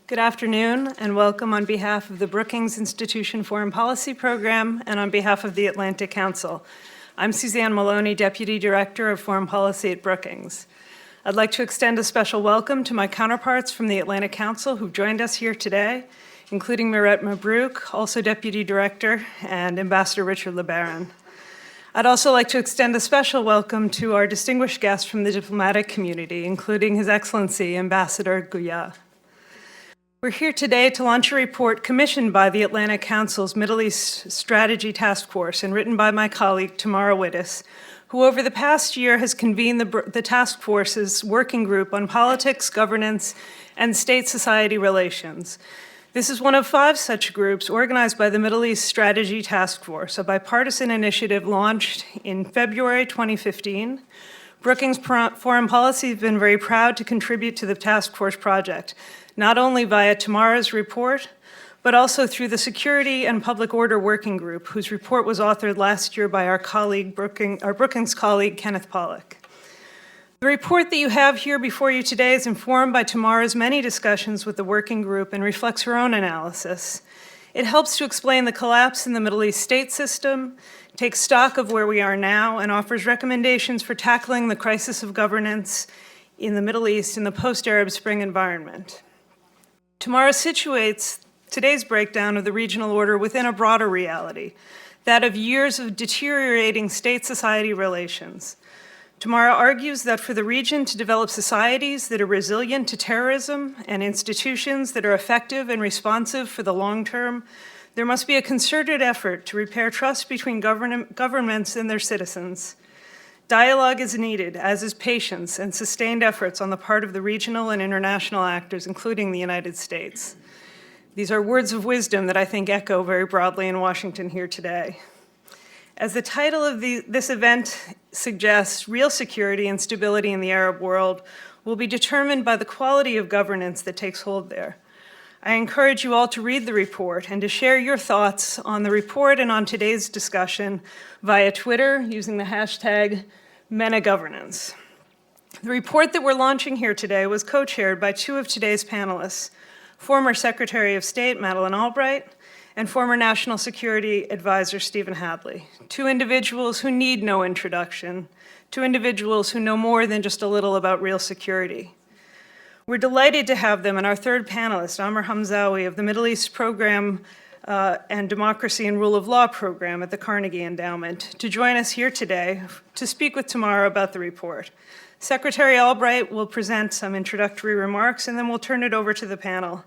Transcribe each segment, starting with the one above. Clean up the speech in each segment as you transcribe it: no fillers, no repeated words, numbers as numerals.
Good afternoon, and welcome on behalf of the Brookings Institution Foreign Policy Program and on behalf of the Atlantic Council. I'm Suzanne Maloney, Deputy Director of Foreign Policy at Brookings. I'd like to extend a special welcome to my counterparts from the Atlantic Council who've joined us here today, including Miret Mabrouk, also Deputy Director, and Ambassador Richard LeBaron. I'd also like to extend a special welcome to our distinguished guests from the diplomatic community, including His Excellency Ambassador Gouya. We're here today to launch a report commissioned by the Atlantic Council's Middle East Strategy Task Force and written by my colleague, Tamara Wittes, who over the past year has convened the task force's working group on politics, governance, and state-society relations. This is one of 5 such groups organized by the Middle East Strategy Task Force, a bipartisan initiative launched in February 2015. Brookings Foreign Policy has been very proud to contribute to the task force project, not only via Tamara's report, but also through the Security and Public Order Working Group, whose report was authored last year by our Brookings colleague, Kenneth Pollack. The report that you have here before you today is informed by Tamara's many discussions with the working group and reflects her own analysis. It helps to explain the collapse in the Middle East state system, takes stock of where we are now, and offers recommendations for tackling the crisis of governance in the Middle East in the post-Arab Spring environment. Tamara situates today's breakdown of the regional order within a broader reality, that of years of deteriorating state-society relations. Tamara argues that for the region to develop societies that are resilient to terrorism and institutions that are effective and responsive for the long term, there must be a concerted effort to repair trust between governments and their citizens. Dialogue is needed, as is patience and sustained efforts on the part of the regional and international actors, including the United States. These are words of wisdom that I think echo very broadly in Washington here today. As the title of this event suggests, real security and stability in the Arab world will be determined by the quality of governance that takes hold there. I encourage you all to read the report and to share your thoughts on the report and on today's discussion via Twitter using the hashtag #MENAGovernance. The report that we're launching here today was co-chaired by 2 of today's panelists, former Secretary of State Madeleine Albright and former National Security Advisor Stephen Hadley, 2 individuals who need no introduction, 2 individuals who know more than just a little about real security. We're delighted to have them and our third panelist, Amr Hamzawy of the Middle East Program and Democracy and Rule of Law Program at the Carnegie Endowment, to join us here today to speak with Tamara about the report. Secretary Albright will present some introductory remarks, and then we'll turn it over to the panel.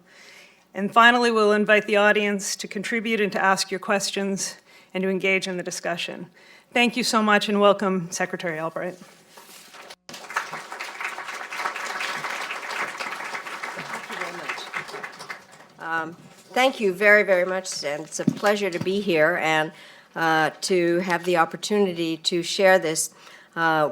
And finally, we'll invite the audience to contribute and to ask your questions and to engage in the discussion. Thank you so much, and welcome, Secretary Albright. Thank you very, very much, Stan. It's a pleasure to be here and to have the opportunity to share this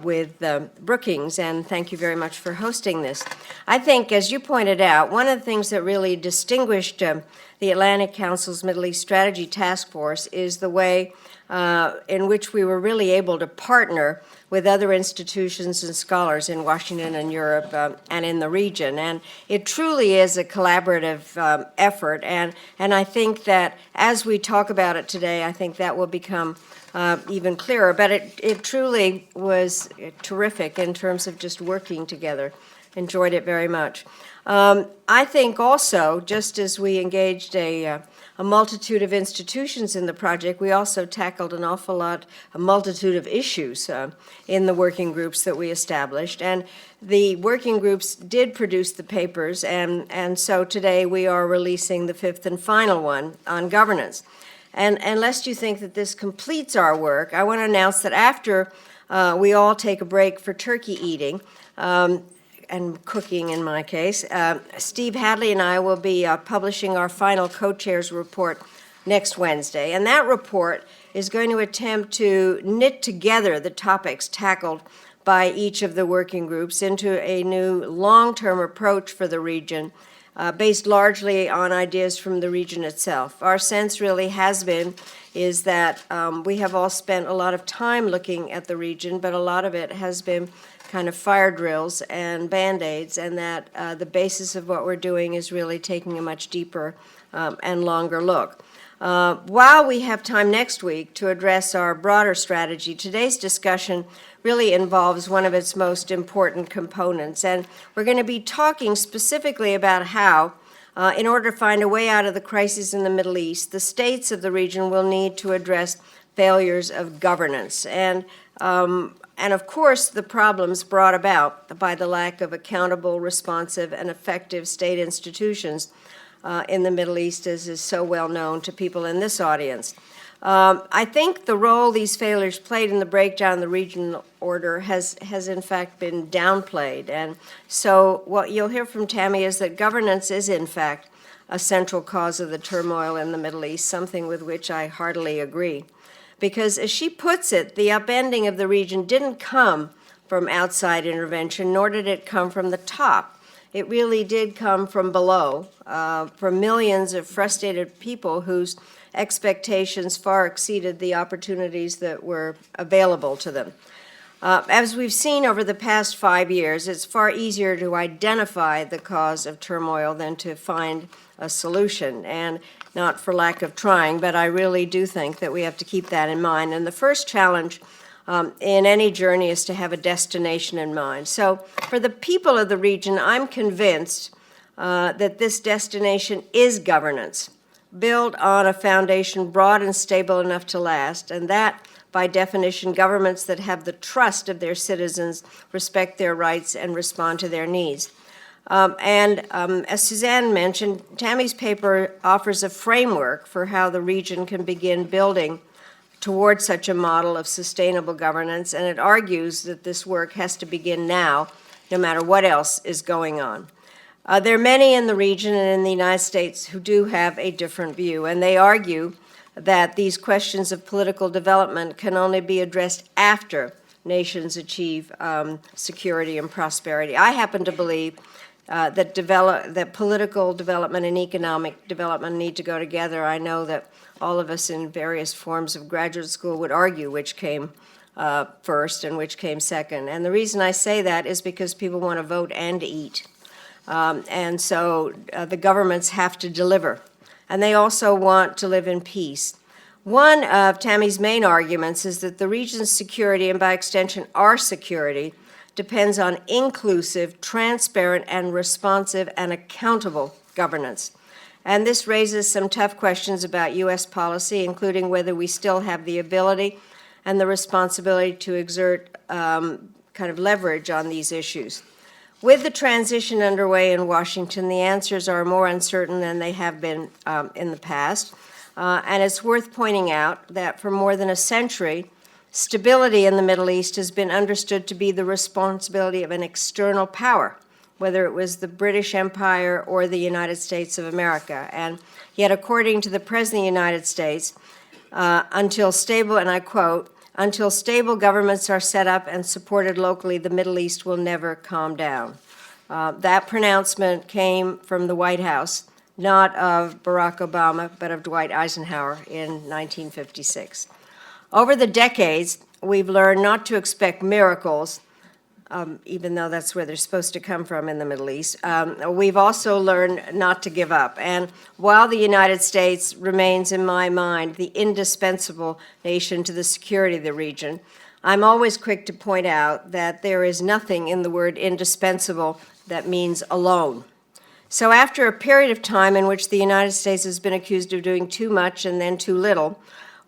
with Brookings, and thank you very much for hosting this. I think, as you pointed out, one of the things that really distinguished the Atlantic Council's Middle East Strategy Task Force is the way in which we were really able to partner with other institutions and scholars in Washington and Europe and in the region. And it truly is a collaborative effort. And I think that as we talk about it today, I think that will become even clearer. But it truly was terrific in terms of just working together. Enjoyed it very much. I think also, just as we engaged a multitude of institutions in the project, we also tackled an awful lot, a multitude of issues in the working groups that we established. And the working groups did produce the papers, and so today we are releasing the 5th and final one on governance. And lest you think that this completes our work, I want to announce that after we all take a break for turkey eating, and cooking in my case, Steve Hadley and I will be publishing our final co-chairs report next Wednesday. And that report is going to attempt to knit together the topics tackled by each of the working groups into a new long-term approach for the region, based largely on ideas from the region itself. Our sense really has been is that we have all spent a lot of time looking at the region, but a lot of it has been kind of fire drills and Band-Aids, and that the basis of what we're doing is really taking a much deeper and longer look. While we have time next week to address our broader strategy, today's discussion really involves one of its most important components, and we're going to be talking specifically about how, in order to find a way out of the crisis in the Middle East, the states of the region will need to address failures of governance. And of course, the problems brought about by the lack of accountable, responsive, and effective state institutions in the Middle East, as is so well known to people in this audience. I think the role these failures played in the breakdown of the regional order has in fact been downplayed. And so what you'll hear from Tammy is that governance is in fact a central cause of the turmoil in the Middle East, something with which I heartily agree. Because as she puts it, the upending of the region didn't come from outside intervention, nor did it come from the top. It really did come from below, from millions of frustrated people whose expectations far exceeded the opportunities that were available to them. As we've seen over the past 5 years, it's far easier to identify the cause of turmoil than to find a solution, and not for lack of trying, but I really do think that we have to keep that in mind. And the first challenge in any journey is to have a destination in mind. So for the people of the region, I'm convinced that this destination is governance, built on a foundation broad and stable enough to last, and that, by definition, governments that have the trust of their citizens, respect their rights, and respond to their needs. As Suzanne mentioned, Tammy's paper offers a framework for how the region can begin building towards such a model of sustainable governance, and it argues that this work has to begin now, no matter what else is going on. There are many in the region and in the United States who do have a different view, and they argue that these questions of political development can only be addressed after nations achieve security and prosperity. I happen to believe that political development and economic development need to go together. I know that all of us in various forms of graduate school would argue which came first and which came second. And the reason I say that is because people want to vote and eat. And so the governments have to deliver. And they also want to live in peace. One of Tammy's main arguments is that the region's security, and by extension our security, depends on inclusive, transparent, and responsive and accountable governance. And this raises some tough questions about U.S. policy, including whether we still have the ability and the responsibility to exert kind of leverage on these issues. With the transition underway in Washington, the answers are more uncertain than they have been in the past. And it's worth pointing out that for more than a century, stability in the Middle East has been understood to be the responsibility of an external power, whether it was the British Empire or the United States of America. And yet, according to the President of the United States, until stable, and I quote, "Until stable governments are set up and supported locally, the Middle East will never calm down." That pronouncement came from the White House, not of Barack Obama, but of Dwight Eisenhower in 1956. Over the decades, we've learned not to expect miracles, even though that's where they're supposed to come from in the Middle East. We've also learned not to give up. And while the United States remains, in my mind, the indispensable nation to the security of the region, I'm always quick to point out that there is nothing in the word indispensable that means alone. So after a period of time in which the United States has been accused of doing too much and then too little,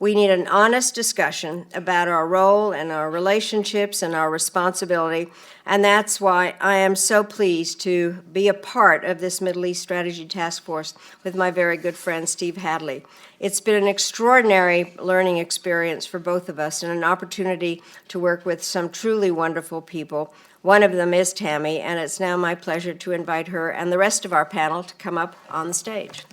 we need an honest discussion about our role and our relationships and our responsibility, and that's why I am so pleased to be a part of this Middle East Strategy Task Force with my very good friend Steve Hadley. It's been an extraordinary learning experience for both of us and an opportunity to work with some truly wonderful people. One of them is Tammy, and it's now my pleasure to invite her and the rest of our panel to come up on the stage.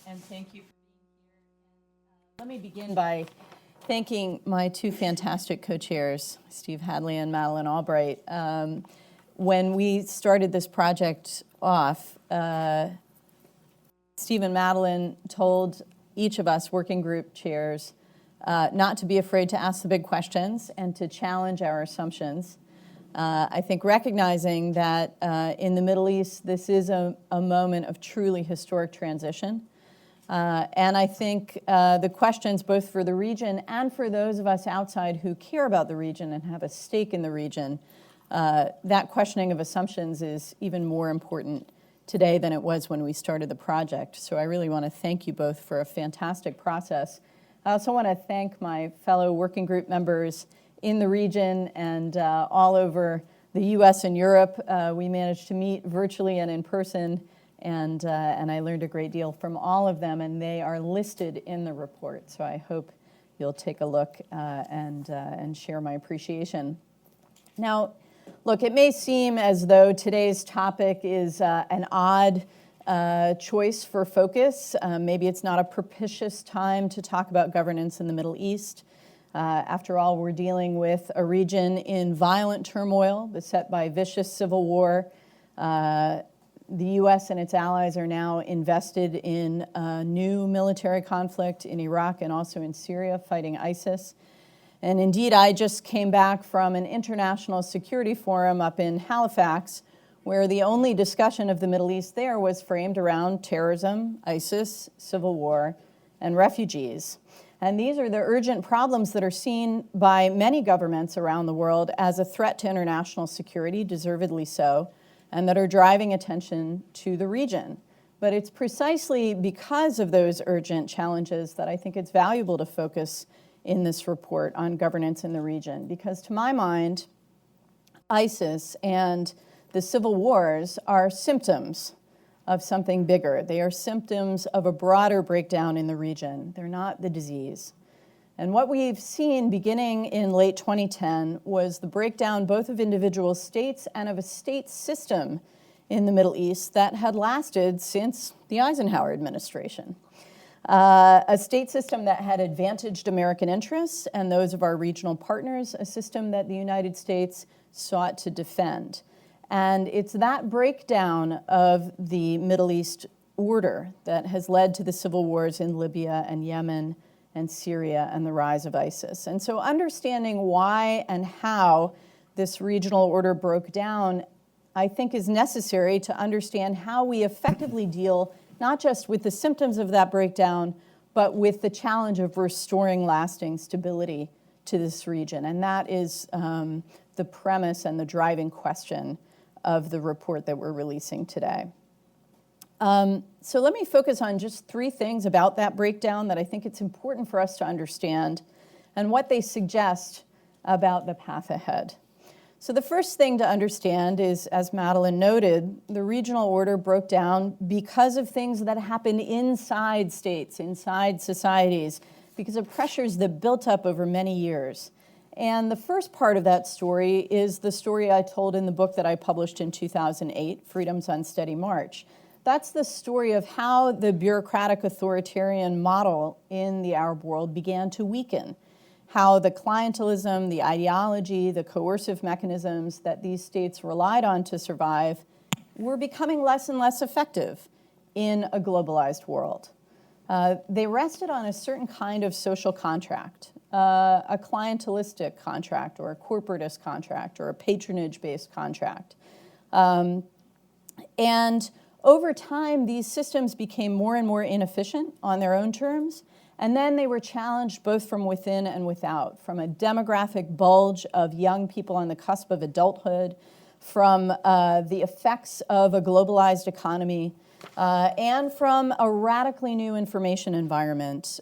And thank you for being here. Let me begin by thanking my two fantastic co-chairs, Steve Hadley and Madeleine Albright. When we started this project off, Steve and Madeleine told each of us working group chairs not to be afraid to ask the big questions and to challenge our assumptions. I think recognizing that in the Middle East, this is a moment of truly historic transition. And I think the questions, both for the region and for those of us outside who care about the region and have a stake in the region, that questioning of assumptions is even more important today than it was when we started the project. So I really want to thank you both for a fantastic process. I also want to thank my fellow working group members in the region and all over the US and Europe. We managed to meet virtually and in person, and I learned a great deal from all of them, and they are listed in the report. So I hope you'll take a look and share my appreciation. Now, look, it may seem as though today's topic is an odd choice for focus. Maybe it's not a propitious time to talk about governance in the Middle East. After all, we're dealing with a region in violent turmoil, beset by vicious civil war. The U.S. and its allies are now invested in a new military conflict in Iraq and also in Syria, fighting ISIS. And indeed, I just came back from an international security forum up in Halifax, where the only discussion of the Middle East there was framed around terrorism, ISIS, civil war, and refugees. And these are the urgent problems that are seen by many governments around the world as a threat to international security, deservedly so, and that are driving attention to the region. But it's precisely because of those urgent challenges that I think it's valuable to focus in this report on governance in the region. Because to my mind, ISIS and the civil wars are symptoms of something bigger. They are symptoms of a broader breakdown in the region. They're not the disease. And what we've seen beginning in late 2010 was the breakdown both of individual states and of a state system in the Middle East that had lasted since the Eisenhower administration. A state system that had advantaged American interests and those of our regional partners, a system that the United States sought to defend. And it's that breakdown of the Middle East order that has led to the civil wars in Libya and Yemen and Syria and the rise of ISIS. And so understanding why and how this regional order broke down, I think, is necessary to understand how we effectively deal not just with the symptoms of that breakdown, but with the challenge of restoring lasting stability to this region. And that is the premise and the driving question of the report that we're releasing today. So let me focus on just three things about that breakdown that I think it's important for us to understand and what they suggest about the path ahead. So the first thing to understand is, as Madeleine noted, the regional order broke down because of things that happened inside states, inside societies, because of pressures that built up over many years. And the first part of that story is the story I told in the book that I published in 2008, Freedom's Unsteady March. That's the story of how the bureaucratic authoritarian model in the Arab world began to weaken, how the clientelism, the ideology, the coercive mechanisms that these states relied on to survive were becoming less and less effective in a globalized world. They rested on a certain kind of social contract, a clientelistic contract or a corporatist contract or a patronage-based contract. And over time, these systems became more and more inefficient on their own terms, and then they were challenged both from within and without, from a demographic bulge of young people on the cusp of adulthood, from the effects of a globalized economy and from a radically new information environment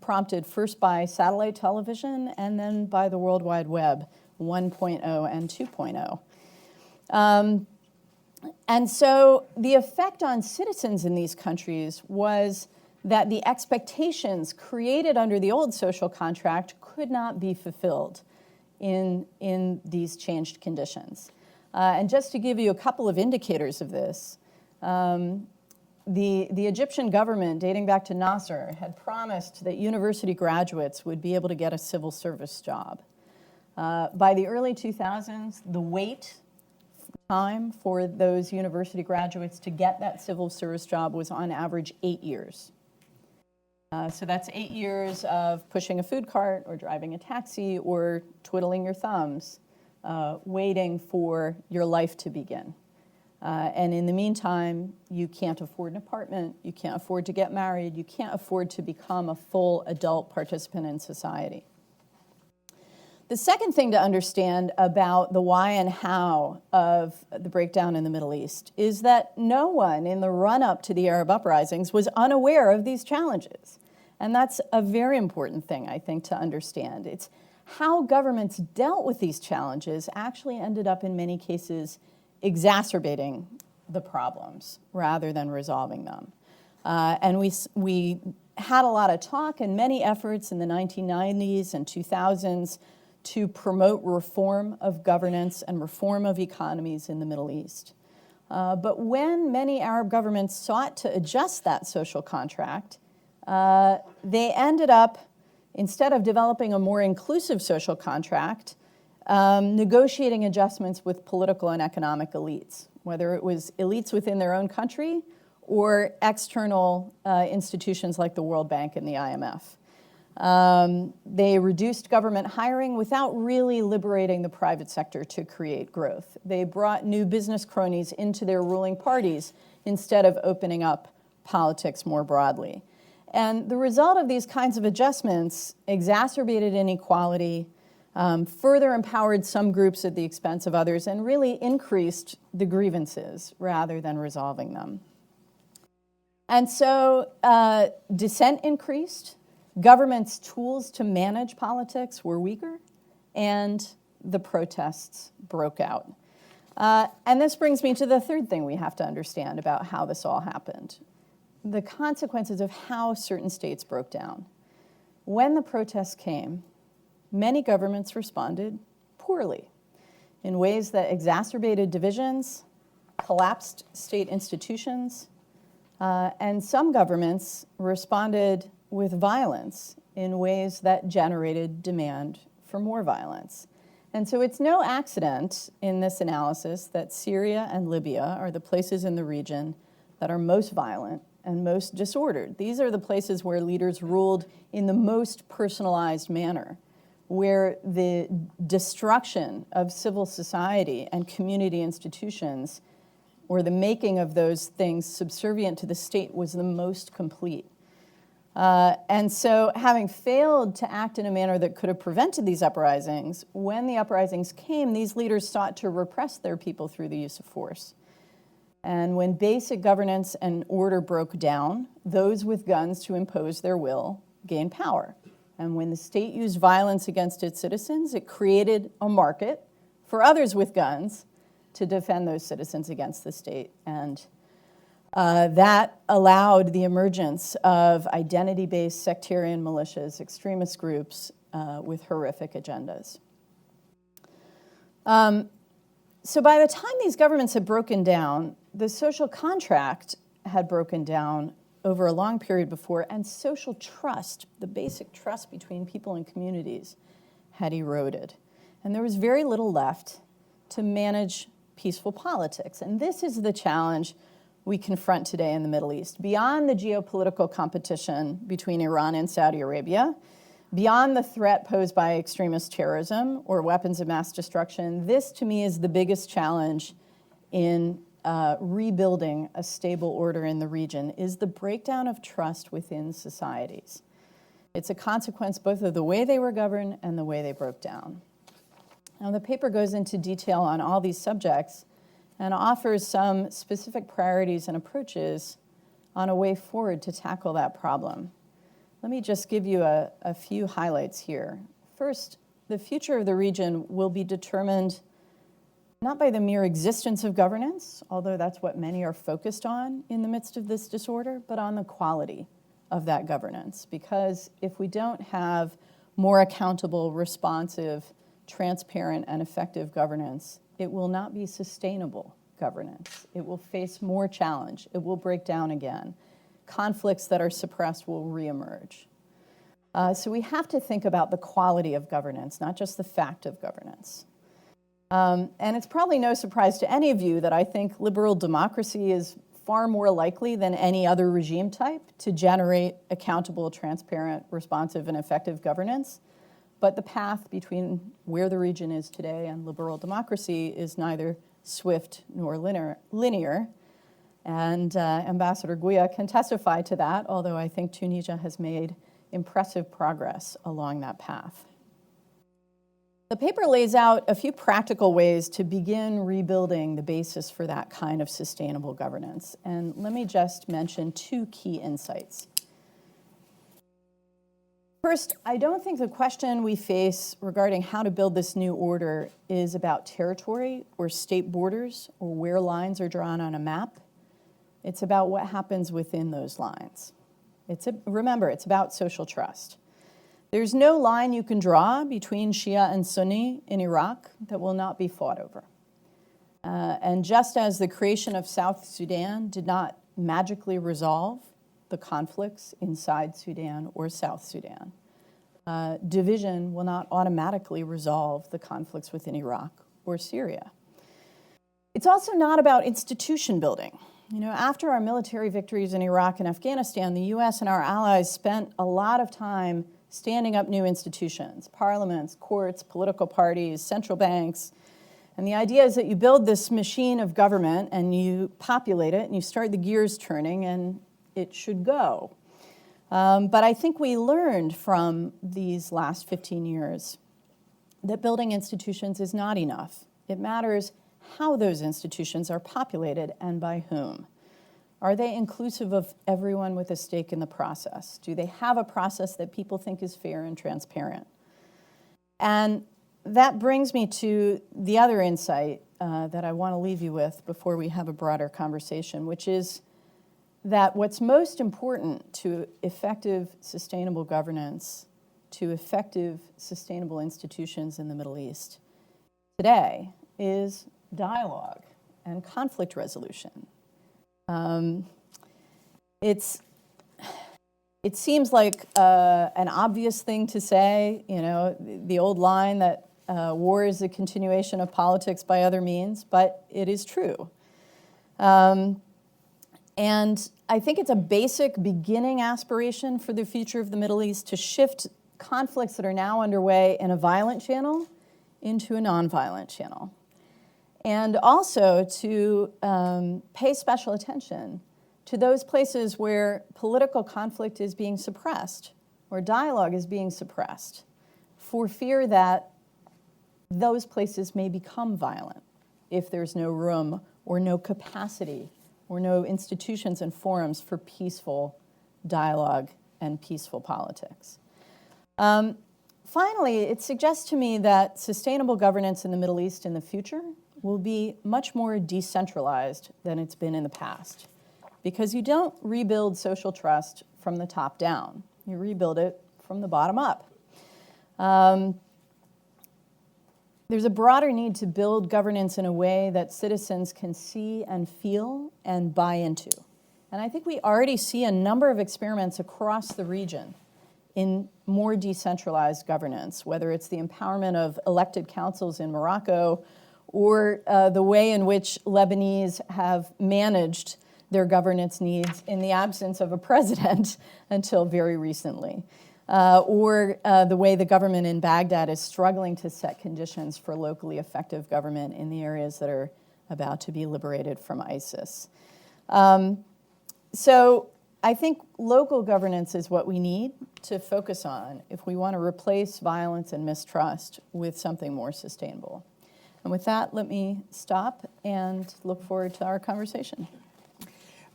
prompted first by satellite television and then by the World Wide Web 1.0 and 2.0. And so the effect on citizens in these countries was that the expectations created under the old social contract could not be fulfilled in these changed conditions. And just to give you a couple of indicators of this, the Egyptian government, dating back to Nasser, had promised that university graduates would be able to get a civil service job. By the early 2000s, the wait time for those university graduates to get that civil service job was on average 8 years. So that's 8 years of pushing a food cart or driving a taxi or twiddling your thumbs, waiting for your life to begin. And in the meantime, you can't afford an apartment, you can't afford to get married, you can't afford to become a full adult participant in society. The second thing to understand about the why and how of the breakdown in the Middle East is that no one in the run-up to the Arab uprisings was unaware of these challenges. And that's a very important thing, I think, to understand. It's how governments dealt with these challenges actually ended up, in many cases, exacerbating the problems rather than resolving them. And we had a lot of talk and many efforts in the 1990s and 2000s to promote reform of governance and reform of economies in the Middle East. But when many Arab governments sought to adjust that social contract, they ended up, instead of developing a more inclusive social contract, negotiating adjustments with political and economic elites, whether it was elites within their own country or external institutions like the World Bank and the IMF. They reduced government hiring without really liberating the private sector to create growth. They brought new business cronies into their ruling parties instead of opening up politics more broadly. And the result of these kinds of adjustments exacerbated inequality, further empowered some groups at the expense of others, and really increased the grievances rather than resolving them. And so dissent increased, government's tools to manage politics were weaker, and the protests broke out. And this brings me to the third thing we have to understand about how this all happened: the consequences of how certain states broke down. When the protests came, many governments responded poorly in ways that exacerbated divisions, collapsed state institutions, and some governments responded with violence in ways that generated demand for more violence. And so it's no accident in this analysis that Syria and Libya are the places in the region that are most violent and most disordered. These are the places where leaders ruled in the most personalized manner, where the destruction of civil society and community institutions, or the making of those things subservient to the state, was the most complete. And so, having failed to act in a manner that could have prevented these uprisings, when the uprisings came, these leaders sought to repress their people through the use of force. And when basic governance and order broke down, those with guns to impose their will gained power. And when the state used violence against its citizens, it created a market for others with guns to defend those citizens against the state. And that allowed the emergence of identity-based sectarian militias, extremist groups with horrific agendas. So by the time these governments had broken down, the social contract had broken down over a long period before, and social trust, the basic trust between people and communities, had eroded. And there was very little left to manage peaceful politics. And this is the challenge we confront today in the Middle East. Beyond the geopolitical competition between Iran and Saudi Arabia, beyond the threat posed by extremist terrorism or weapons of mass destruction, this to me is the biggest challenge in rebuilding a stable order in the region, is the breakdown of trust within societies. It's a consequence both of the way they were governed and the way they broke down. Now, the paper goes into detail on all these subjects and offers some specific priorities and approaches on a way forward to tackle that problem. Let me just give you a few highlights here. First, the future of the region will be determined not by the mere existence of governance, although that's what many are focused on in the midst of this disorder, but on the quality of that governance. Because if we don't have more accountable, responsive, transparent, and effective governance, it will not be sustainable governance. It will face more challenge. It will break down again. Conflicts that are suppressed will reemerge. So we have to think about the quality of governance, not just the fact of governance. And it's probably no surprise to any of you that I think liberal democracy is far more likely than any other regime type to generate accountable, transparent, responsive, and effective governance. But the path between where the region is today and liberal democracy is neither swift nor linear. And Ambassador Guia can testify to that, although I think Tunisia has made impressive progress along that path. The paper lays out a few practical ways to begin rebuilding the basis for that kind of sustainable governance. And let me just mention two key insights. First, I don't think the question we face regarding how to build this new order is about territory or state borders or where lines are drawn on a map. It's about what happens within those lines. Remember, it's about social trust. There's no line you can draw between Shia and Sunni in Iraq that will not be fought over. And just as the creation of South Sudan did not magically resolve the conflicts inside Sudan or South Sudan, division will not automatically resolve the conflicts within Iraq or Syria. It's also not about institution building. You know, after our military victories in Iraq and Afghanistan, the US and our allies spent a lot of time standing up new institutions, parliaments, courts, political parties, central banks. And the idea is that you build this machine of government and you populate it and you start the gears turning and it should go. But I think we learned from these last 15 years that building institutions is not enough. It matters how those institutions are populated and by whom. Are they inclusive of everyone with a stake in the process? Do they have a process that people think is fair and transparent? And that brings me to the other insight that I want to leave you with before we have a broader conversation, which is that what's most important to effective, sustainable governance, to effective, sustainable institutions in the Middle East today is dialogue and conflict resolution. It seems like an obvious thing to say, you know, the old line that war is a continuation of politics by other means, but it is true. And I think it's a basic beginning aspiration for the future of the Middle East to shift conflicts that are now underway in a violent channel into a nonviolent channel. And also to pay special attention to those places where political conflict is being suppressed or dialogue is being suppressed for fear that those places may become violent if there's no room or no capacity or no institutions and forums for peaceful dialogue and peaceful politics. Finally, it suggests to me that sustainable governance in the Middle East in the future will be much more decentralized than it's been in the past. Because you don't rebuild social trust from the top down. You rebuild it from the bottom up. There's a broader need to build governance in a way that citizens can see and feel and buy into. And I think we already see a number of experiments across the region in more decentralized governance, whether it's the empowerment of elected councils in Morocco or the way in which Lebanese have managed their governance needs in the absence of a president until very recently, or the way the government in Baghdad is struggling to set conditions for locally effective government in the areas that are about to be liberated from ISIS. So I think local governance is what we need to focus on if we want to replace violence and mistrust with something more sustainable. And with that, let me stop and look forward to our conversation.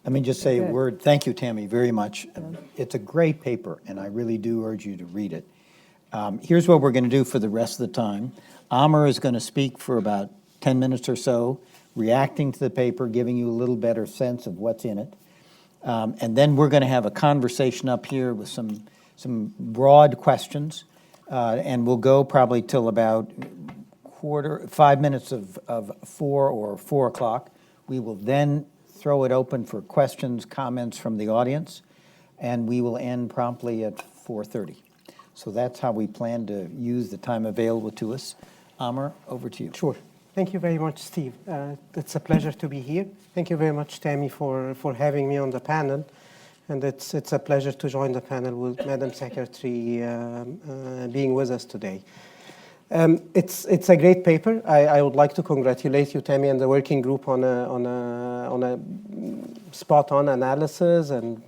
Let me just say a word. Thank you, Tammy, very much. It's a great paper, and I really do urge you to read it. Here's what we're going to do for the rest of the time. Amr is going to speak for about 10 minutes or so, reacting to the paper, giving you a little better sense of what's in it. And then we're going to have a conversation up here with some broad questions, and we'll go probably till about 5 minutes of 4 or 4 o'clock. We will then throw it open for questions, comments from the audience, and we will end promptly at 4:30. So that's how we plan to use the time available to us. Amr, over to you. Sure. Thank you very much, Steve. It's a pleasure to be here. Thank you very much, Tammy, for having me on the panel. And it's a pleasure to join the panel with Madam Secretary being with us today. It's a great paper. I would like to congratulate you, Tammy, and the working group on a spot-on analysis and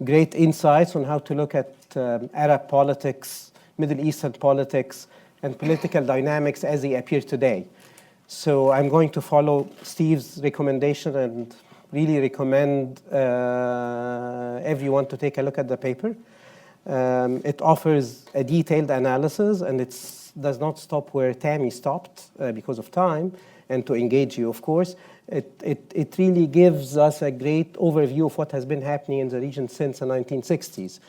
great insights on how to look at Arab politics, Middle Eastern politics, and political dynamics as they appear today. So I'm going to follow Steve's recommendation and really recommend everyone to take a look at the paper. It offers a detailed analysis, and it does not stop where Tammy stopped because of time, and to engage you, of course. It really gives us a great overview of what has been happening in the region since the 1960s,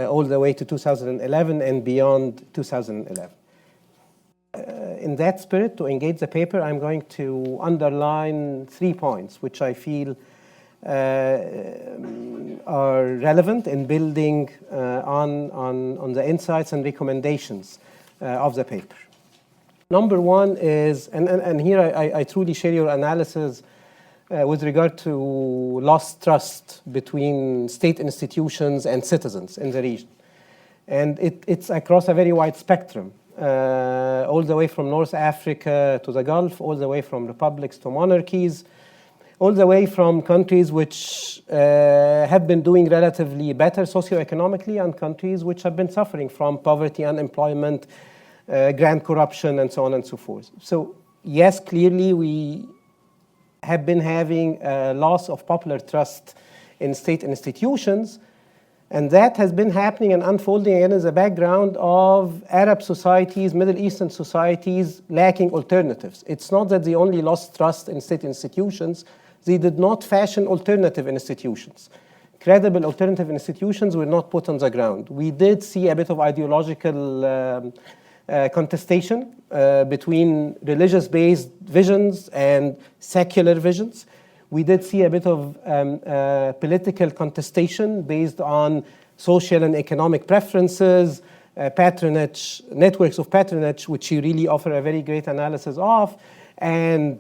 all the way to 2011 and beyond 2011. In that spirit, to engage the paper, I'm going to underline 3 points, which I feel are relevant in building on the insights and recommendations of the paper. Number one is, and here I truly share your analysis with regard to lost trust between state institutions and citizens in the region. And it's across a very wide spectrum. All the way from North Africa to the Gulf, all the way from republics to monarchies, all the way from countries which have been doing relatively better socioeconomically and countries which have been suffering from poverty, unemployment, grand corruption, and so on and so forth. So yes, clearly we have been having a loss of popular trust in state institutions, and that has been happening and unfolding again as a background of Arab societies, Middle Eastern societies lacking alternatives. It's not that they only lost trust in state institutions, they did not fashion alternative institutions. Credible alternative institutions were not put on the ground. We did see a bit of ideological contestation between religious-based visions and secular visions. We did see a bit of political contestation based on social and economic preferences, patronage, networks of patronage, which you really offer a very great analysis of, and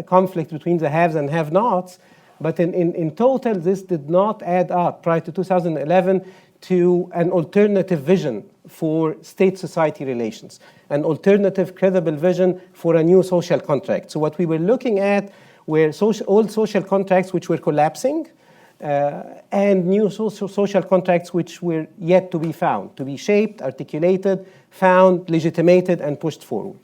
conflict between the haves and have-nots. But in total, this did not add up prior to 2011 to an alternative vision for state-society relations, an alternative credible vision for a new social contract. So what we were looking at were old social contracts which were collapsing and new social contracts which were yet to be found, to be shaped, articulated, found, legitimated, and pushed forward.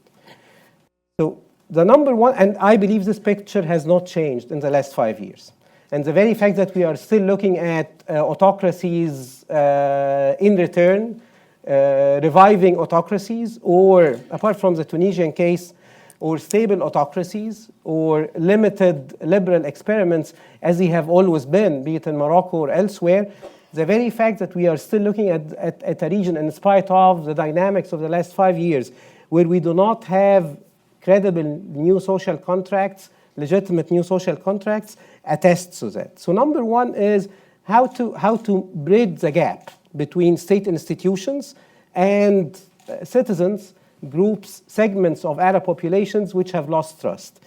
So the number one, and I believe this picture has not changed in the last 5 years. And the very fact that we are still looking at autocracies in return, reviving autocracies, or apart from the Tunisian case, or stable autocracies, or limited liberal experiments, as they have always been, be it in Morocco or elsewhere, the very fact that we are still looking at a region, in spite of the dynamics of the last 5 years, where we do not have credible new social contracts, legitimate new social contracts, attests to that. So number one is how to bridge the gap between state institutions and citizens, groups, segments of Arab populations which have lost trust.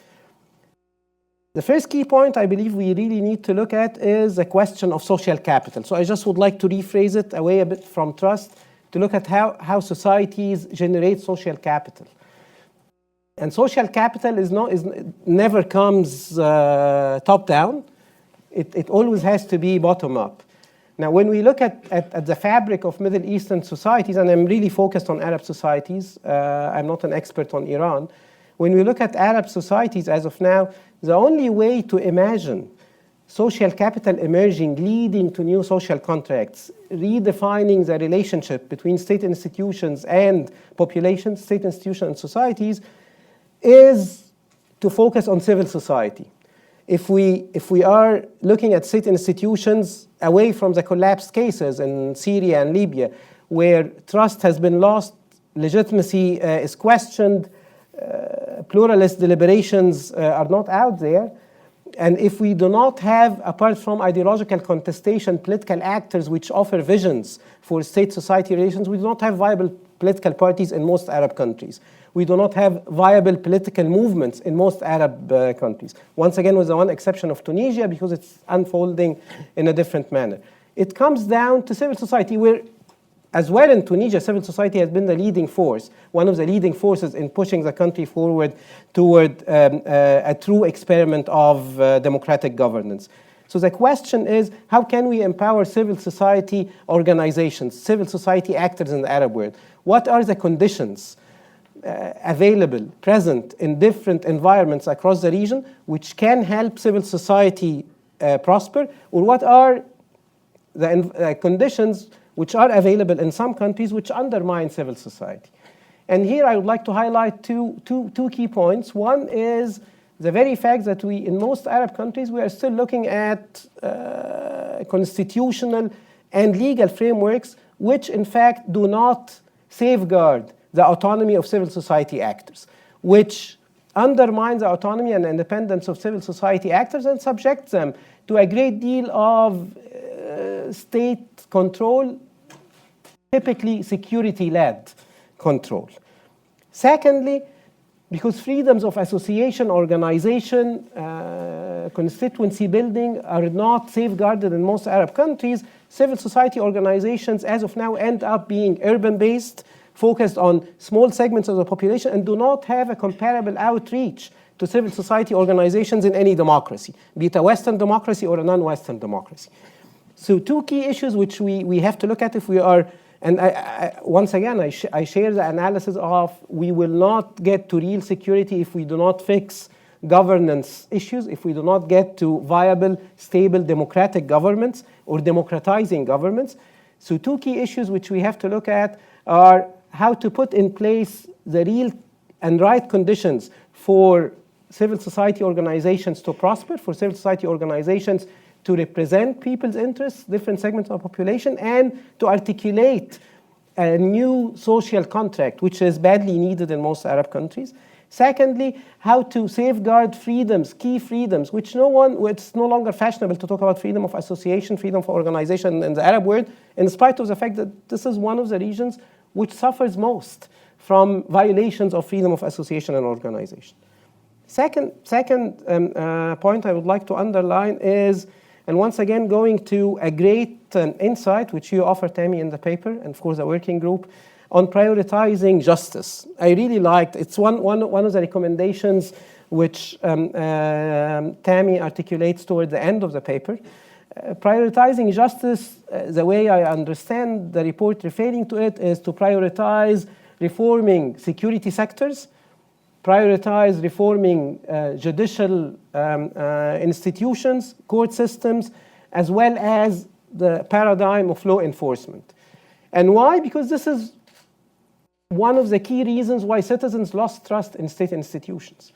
The first key point I believe we really need to look at is the question of social capital. So I just would like to rephrase it away a bit from trust to look at how societies generate social capital. And social capital never comes top down. It always has to be bottom-up. Now, when we look at the fabric of Middle Eastern societies, and I'm really focused on Arab societies, I'm not an expert on Iran. When we look at Arab societies as of now, the only way to imagine social capital emerging, leading to new social contracts, redefining the relationship between state institutions and populations, state institutions and societies, is to focus on civil society. If we are looking at state institutions away from the collapsed cases in Syria and Libya, where trust has been lost, legitimacy is questioned, pluralist deliberations are not out there, and if we do not have, apart from ideological contestation, political actors which offer visions for state-society relations, we do not have viable political parties in most Arab countries. We do not have viable political movements in most Arab countries. Once again, with the one exception of Tunisia, because it's unfolding in a different manner. It comes down to civil society, where, as well in Tunisia, civil society has been the leading force, one of the leading forces in pushing the country forward toward a true experiment of democratic governance. So the question is, how can we empower civil society organizations, civil society actors in the Arab world? What are the conditions available, present in different environments across the region, which can help civil society prosper? Or what are the conditions which are available in some countries which undermine civil society? And here I would like to highlight two key points. One is the very fact that we, in most Arab countries, we are still looking at constitutional and legal frameworks which in fact do not safeguard the autonomy of civil society actors, which undermines the autonomy and independence of civil society actors and subjects them to a great deal of state control, typically security-led control. Secondly, because freedoms of association, organization, constituency building are not safeguarded in most Arab countries, civil society organizations as of now end up being urban-based, focused on small segments of the population, and do not have a comparable outreach to civil society organizations in any democracy, be it a Western democracy or a non-Western democracy. So two key issues which we have to look at if we are, and once again, I share the analysis of we will not get to real security if we do not fix governance issues, if we do not get to viable, stable, democratic governments or democratizing governments. So two key issues which we have to look at are how to put in place the real and right conditions for civil society organizations to prosper, for civil society organizations to represent people's interests, different segments of the population, and to articulate a new social contract, which is badly needed in most Arab countries. Secondly, how to safeguard freedoms, key freedoms, which it's no longer fashionable to talk about freedom of association, freedom of organization in the Arab world, in spite of the fact that this is one of the regions which suffers most from violations of freedom of association and organization. Second point I would like to underline is, and once again going to a great insight which you offer, Tammy, in the paper, and of course the working group, on prioritizing justice. I really liked, it's one of the recommendations which Tammy articulates toward the end of the paper. Prioritizing justice, the way I understand the report referring to it, is to prioritize reforming security sectors, prioritize reforming judicial institutions, court systems, as well as the paradigm of law enforcement. And why? Because this is one of the key reasons why citizens lost trust in state institutions.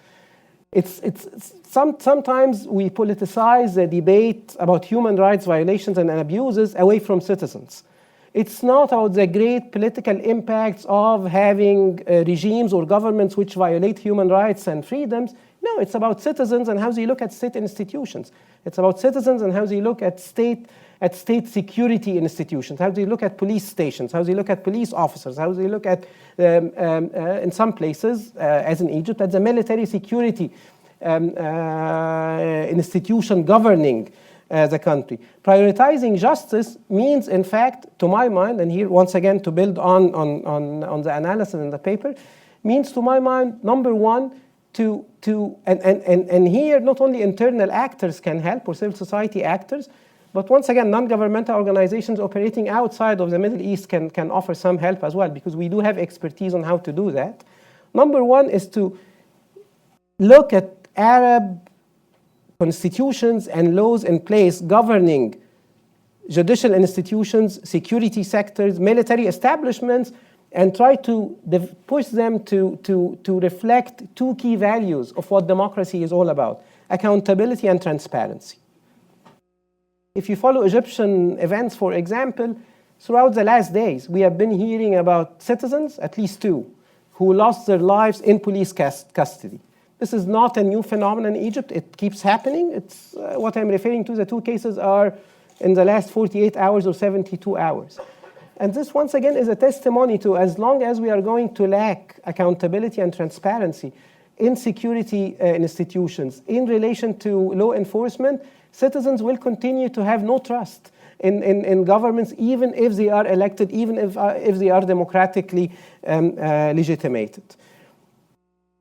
Sometimes we politicize the debate about human rights violations and abuses away from citizens. It's not about the great political impacts of having regimes or governments which violate human rights and freedoms. No, it's about citizens and how they look at state institutions. It's about citizens and how they look at state security institutions, how they look at police stations, how they look at police officers, how they look at, in some places, as in Egypt, at the military security institution governing the country. Prioritizing justice means, in fact, to my mind, and here once again to build on the analysis in the paper, means to my mind, number one, and here not only internal actors can help or civil society actors, but once again, non-governmental organizations operating outside of the Middle East can offer some help as well, because we do have expertise on how to do that. Number one is to look at Arab constitutions and laws in place governing judicial institutions, security sectors, military establishments, and try to push them to reflect two key values of what democracy is all about: accountability and transparency. If you follow Egyptian events, for example, throughout the last days, we have been hearing about citizens, at least two, who lost their lives in police custody. This is not a new phenomenon in Egypt. It keeps happening. It's what I'm referring to. The two cases are in the last 48 hours or 72 hours. And this, once again, is a testimony to, as long as we are going to lack accountability and transparency in security institutions, in relation to law enforcement, citizens will continue to have no trust in governments, even if they are elected, even if they are democratically legitimated.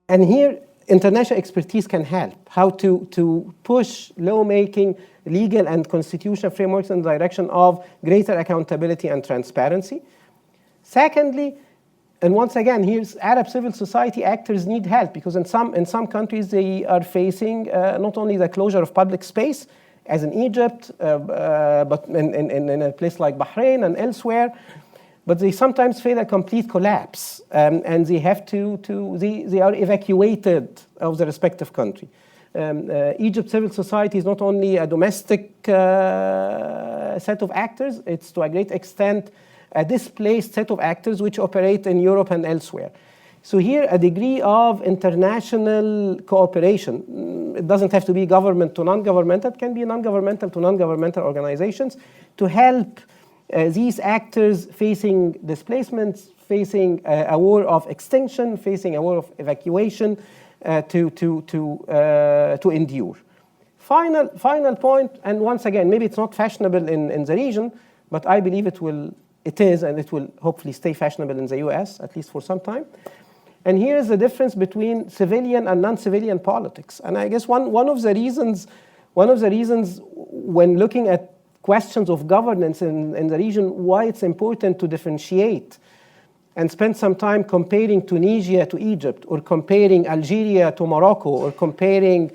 And here, international expertise can help, how to push lawmaking, legal and constitutional frameworks in the direction of greater accountability and transparency. Secondly, and once again, here's Arab civil society actors need help, because in some countries they are facing not only the closure of public space, as in Egypt, but in a place like Bahrain and elsewhere, but they sometimes face a complete collapse, and they have they are evacuated of the respective country. Egypt civil society is not only a domestic set of actors, it's to a great extent a displaced set of actors which operate in Europe and elsewhere. So here a degree of international cooperation, it doesn't have to be government to non-governmental, it can be non-governmental to non-governmental organizations, to help these actors facing displacements, facing a war of extinction, facing a war of evacuation, to endure. Final point, and once again, maybe it's not fashionable in the region, but I believe it is, and it will hopefully stay fashionable in the US, at least for some time. And here is the difference between civilian and non-civilian politics. And I guess one of the reasons when looking at questions of governance in the region, why it's important to differentiate and spend some time comparing Tunisia to Egypt, or comparing Algeria to Morocco, or comparing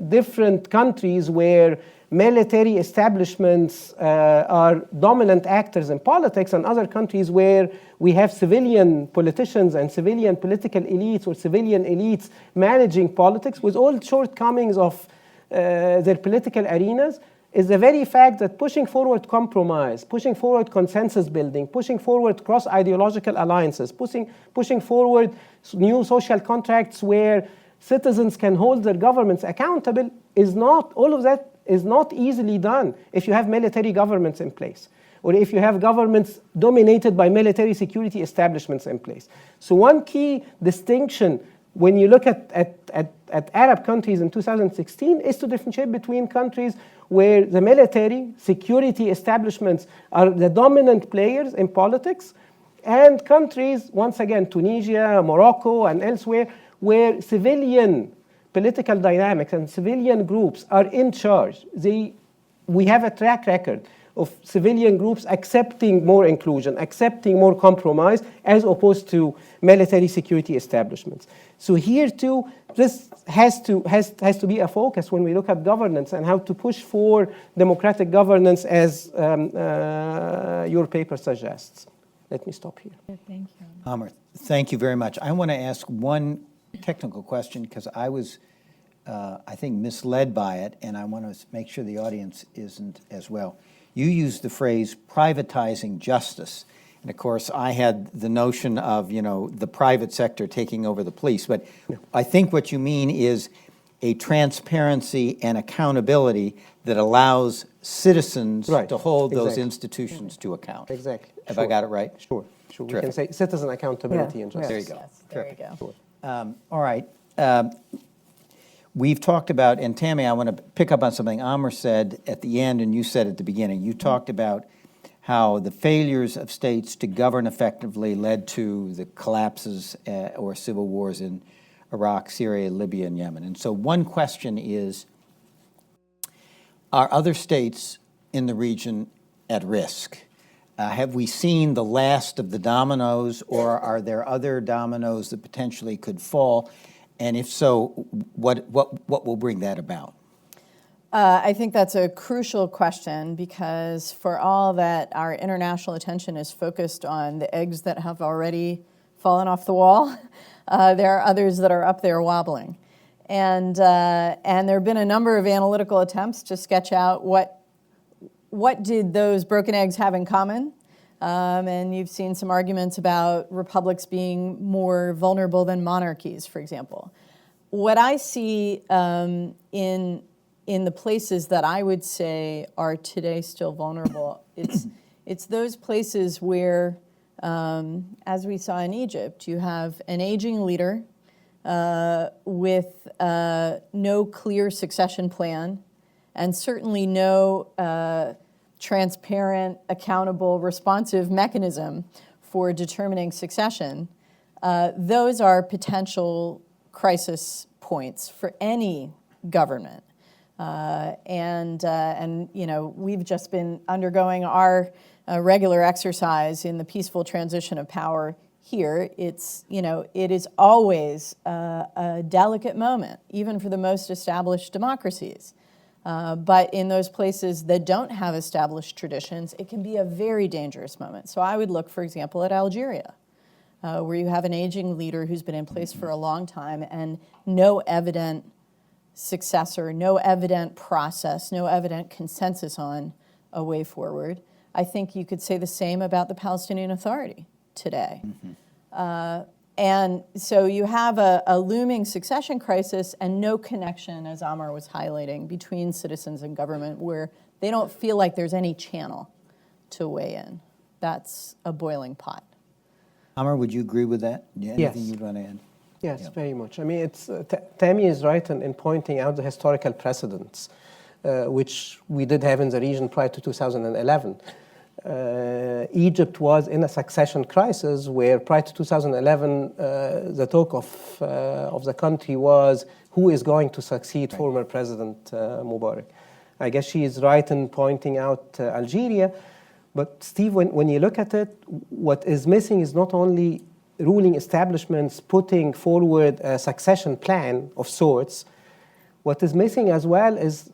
different countries where military establishments are dominant actors in politics, and other countries where we have civilian politicians and civilian political elites or civilian elites managing politics with all shortcomings of their political arenas, is the very fact that pushing forward compromise, pushing forward consensus building, pushing forward cross-ideological alliances, pushing forward new social contracts where citizens can hold their governments accountable, all of that is not easily done if you have military governments in place, or if you have governments dominated by military security establishments in place. So one key distinction when you look at Arab countries in 2016 is to differentiate between countries where the military security establishments are the dominant players in politics, and countries, once again, Tunisia, Morocco, and elsewhere, where civilian political dynamics and civilian groups are in charge. We have a track record of civilian groups accepting more inclusion, accepting more compromise, as opposed to military security establishments. So here too, this has to be a focus when we look at governance and how to push for democratic governance, as your paper suggests. Let me stop here. Thank you. Amr, thank you very much. I want to ask one technical question, because I was, I think, misled by it, and I want to make sure the audience isn't as well. You used the phrase privatizing justice. And of course, I had the notion of, the private sector taking over the police. But I think what you mean is a transparency and accountability that allows citizens to hold those institutions to account. Exactly. Have I got it right? Sure. We can say citizen accountability and justice. There you go. Yes, there you go. All right. We've talked about, and Tammy, I want to pick up on something Amr said at the end and you said at the beginning. You talked about how the failures of states to govern effectively led to the collapses or civil wars in Iraq, Syria, Libya, and Yemen. And so one question is, are other states in the region at risk? Have we seen the last of the dominoes, or are there other dominoes that potentially could fall? And if so, what will bring that about? I think that's a crucial question, because for all that our international attention is focused on the eggs that have already fallen off the wall, there are others that are up there wobbling. And there have been a number of analytical attempts to sketch out what did those broken eggs have in common. And you've seen some arguments about republics being more vulnerable than monarchies, for example. What I see in the places that I would say are today still vulnerable, it's those places where, as we saw in Egypt, you have an aging leader with no clear succession plan, and certainly no transparent, accountable, responsive mechanism for determining succession. Those are potential crisis points for any government. And you know, we've just been undergoing our regular exercise in the peaceful transition of power here. It's, you know, it is always a delicate moment, even for the most established democracies. But in those places that don't have established traditions, it can be a very dangerous moment. So I would look, for example, at Algeria, where you have an aging leader who's been in place for a long time and no evident successor, no evident process, no evident consensus on a way forward. I think you could say the same about the Palestinian Authority today. And so you have a looming succession crisis and no connection, as Amr was highlighting, between citizens and government, where they don't feel like there's any channel to weigh in. That's a boiling pot. Amr, would you agree with that? Yeah, Yes. anything you'd want to add? Yes, Yeah. very much. I mean, it's Tammy is right in pointing out the historical precedents, which we did have in the region prior to 2011. Egypt was in a succession crisis where prior to 2011, the talk of the country was who is going to succeed former President Mubarak. I guess she is right in pointing out Algeria. But Steve, when you look at it, what is missing is not only ruling establishments putting forward a succession plan of sorts. What is missing as well is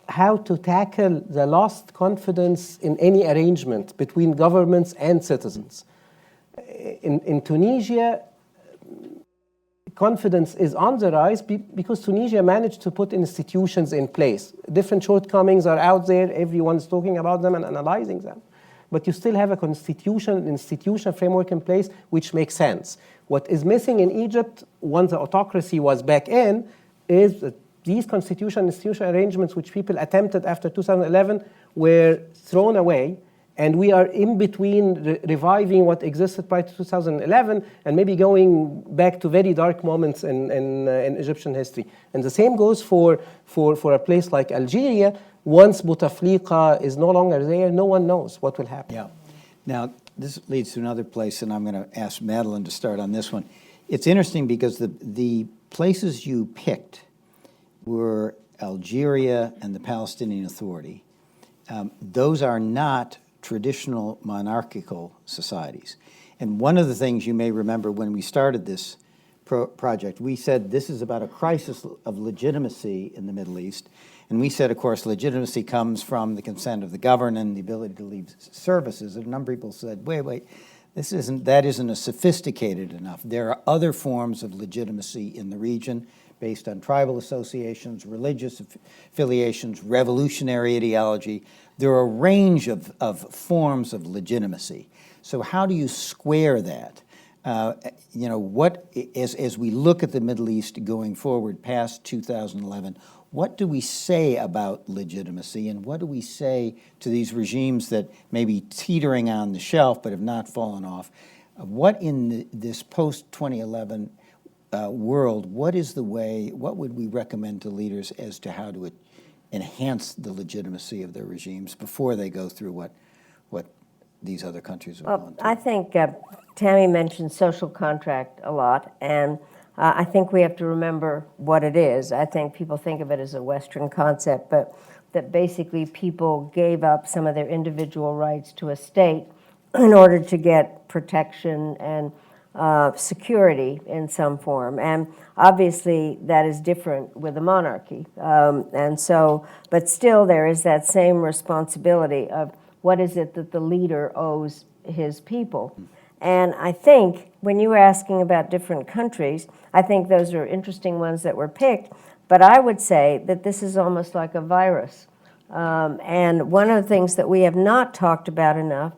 how to tackle the lost confidence in any arrangement between governments and citizens. In Tunisia, confidence is on the rise because Tunisia managed to put institutions in place. Different shortcomings are out there, everyone's talking about them and analyzing them. But you still have a institution framework in place which makes sense. What is missing in Egypt, once the autocracy was back in, is that these institution arrangements which people attempted after 2011 were thrown away, and we are in between reviving what existed prior to 2011 and maybe going back to very dark moments in Egyptian history. And the same goes for a place like Algeria. Once Bouteflika is no longer there, no one knows what will happen. Yeah. Now, this leads to another place, and I'm going to ask Madeleine to start on this one. It's interesting because the places you picked were Algeria and the Palestinian Authority. Those are not traditional monarchical societies. And one of the things you may remember when we started this project, we said this is about a crisis of legitimacy in the Middle East. And we said, of course, legitimacy comes from the consent of the governed and the ability to leave services. And a number of people said, wait, that isn't a sophisticated enough. There are other forms of legitimacy in the region based on tribal associations, religious affiliations, revolutionary ideology. There are a range of forms of legitimacy. So how do you square that? As we look at the Middle East going forward past 2011, what do we say about legitimacy, and what do we say to these regimes that may be teetering on the shelf but have not fallen off? What in this post-2011 world, what would we recommend to leaders as to how to enhance the legitimacy of their regimes before they go through what these other countries have Well, gone through? I think Tammy mentioned social contract a lot, and I think we have to remember what it is. I think people think of it as a Western concept, but that basically people gave up some of their individual rights to a state in order to get protection and security in some form. And obviously that is different with a monarchy. But still there is that same responsibility of what is it that the leader owes his people. And I think when you were asking about different countries, I think those are interesting ones that were picked, but I would say that this is almost like a virus. And one of the things that we have not talked about enough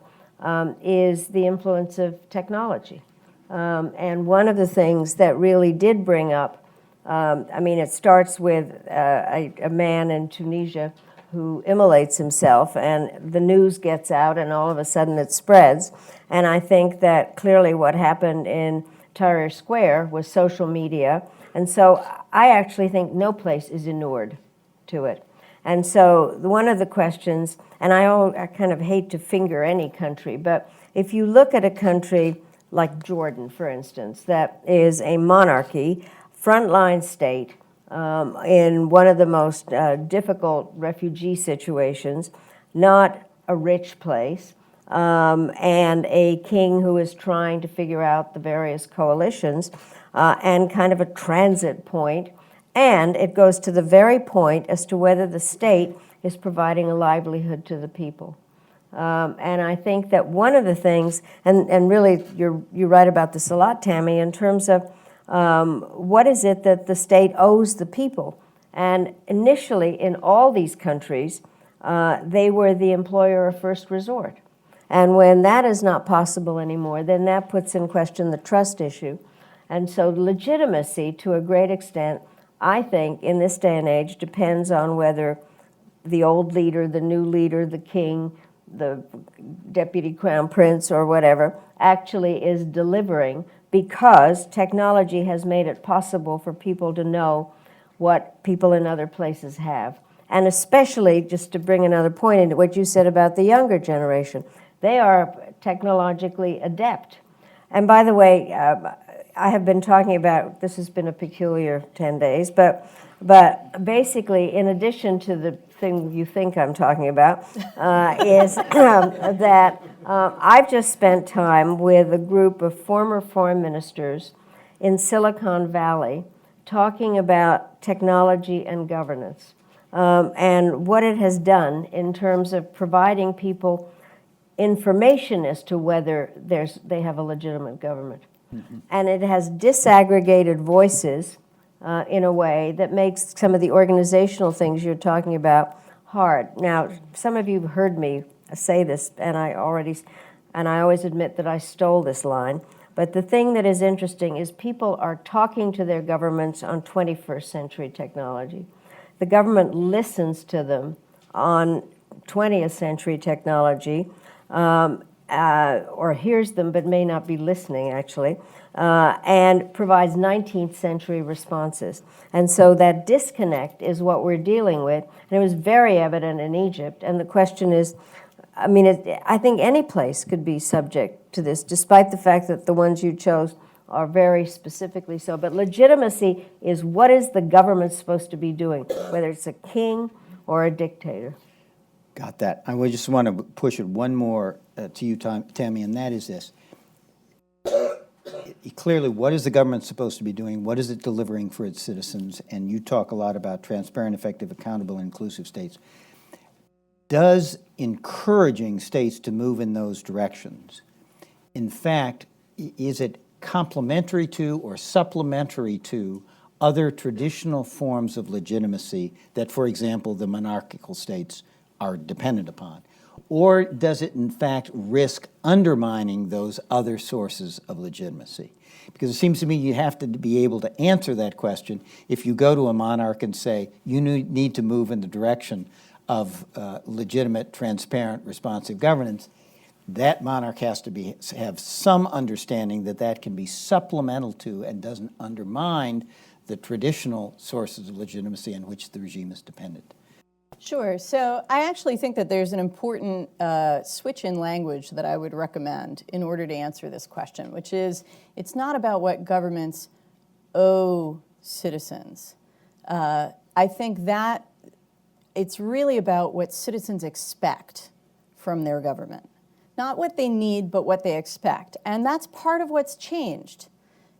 is the influence of technology. And one of the things that really did bring up, it starts with a man in Tunisia who immolates himself, and the news gets out, and all of a sudden it spreads. And I think that clearly what happened in Tahrir Square was social media. And so I actually think no place is inured to it. And so one of the questions, and I kind of hate to finger any country, but if you look at a country like Jordan, for instance, that is a monarchy, frontline state, in one of the most difficult refugee situations, not a rich place, and a king who is trying to figure out the various coalitions, and kind of a transit point. And it goes to the very point as to whether the state is providing a livelihood to the people. And I think that one of the things, and really you're right about this a lot, Tammy, in terms of what is it that the state owes the people? And initially, in all these countries, they were the employer of first resort. And when that is not possible anymore, then that puts in question the trust issue. And so legitimacy, to a great extent, I think, in this day and age, depends on whether the old leader, the new leader, the king, the deputy crown prince, or whatever, actually is delivering, because technology has made it possible for people to know what people in other places have. And especially, just to bring another point into what you said about the younger generation, they are technologically adept. And by the way, I have been talking about, this has been a peculiar 10 days, but basically, in addition to the thing you think I'm talking about, is that I've just spent time with a group of former foreign ministers in Silicon Valley talking about technology and governance, and what it has done in terms of providing people information as to whether they have a legitimate government. Mm-hmm. And it has disaggregated voices in a way that makes some of the organizational things you're talking about hard. Now, some of you have heard me say this, and I always admit that I stole this line, but the thing that is interesting is people are talking to their governments on 21st century technology. The government listens to them on 20th century technology, or hears them but may not be listening, actually, and provides 19th century responses. And so that disconnect is what we're dealing with, and it was very evident in Egypt. And the question is, I think any place could be subject to this, despite the fact that the ones you chose are very specifically so. But legitimacy is, what is the government supposed to be doing, whether it's a king or a dictator? Got that. I would just want to push it one more to you, Tammy, and that is this. Clearly, what is the government supposed to be doing? What is it delivering for its citizens? And you talk a lot about transparent, effective, accountable, and inclusive states. Does encouraging states to move in those directions, in fact, is it complementary to or supplementary to other traditional forms of legitimacy that, for example, the monarchical states are dependent upon? Or does it, in fact, risk undermining those other sources of legitimacy? Because it seems to me you have to be able to answer that question. If you go to a monarch and say, you need to move in the direction of legitimate, transparent, responsive governance, that monarch has to have some understanding that that can be supplemental to and doesn't undermine the traditional sources of legitimacy on which the regime is dependent. Sure. So I actually think that there's an important switch in language that I would recommend in order to answer this question, which is it's not about what governments owe citizens. I think that it's really about what citizens expect from their government. Not what they need, but what they expect. And that's part of what's changed.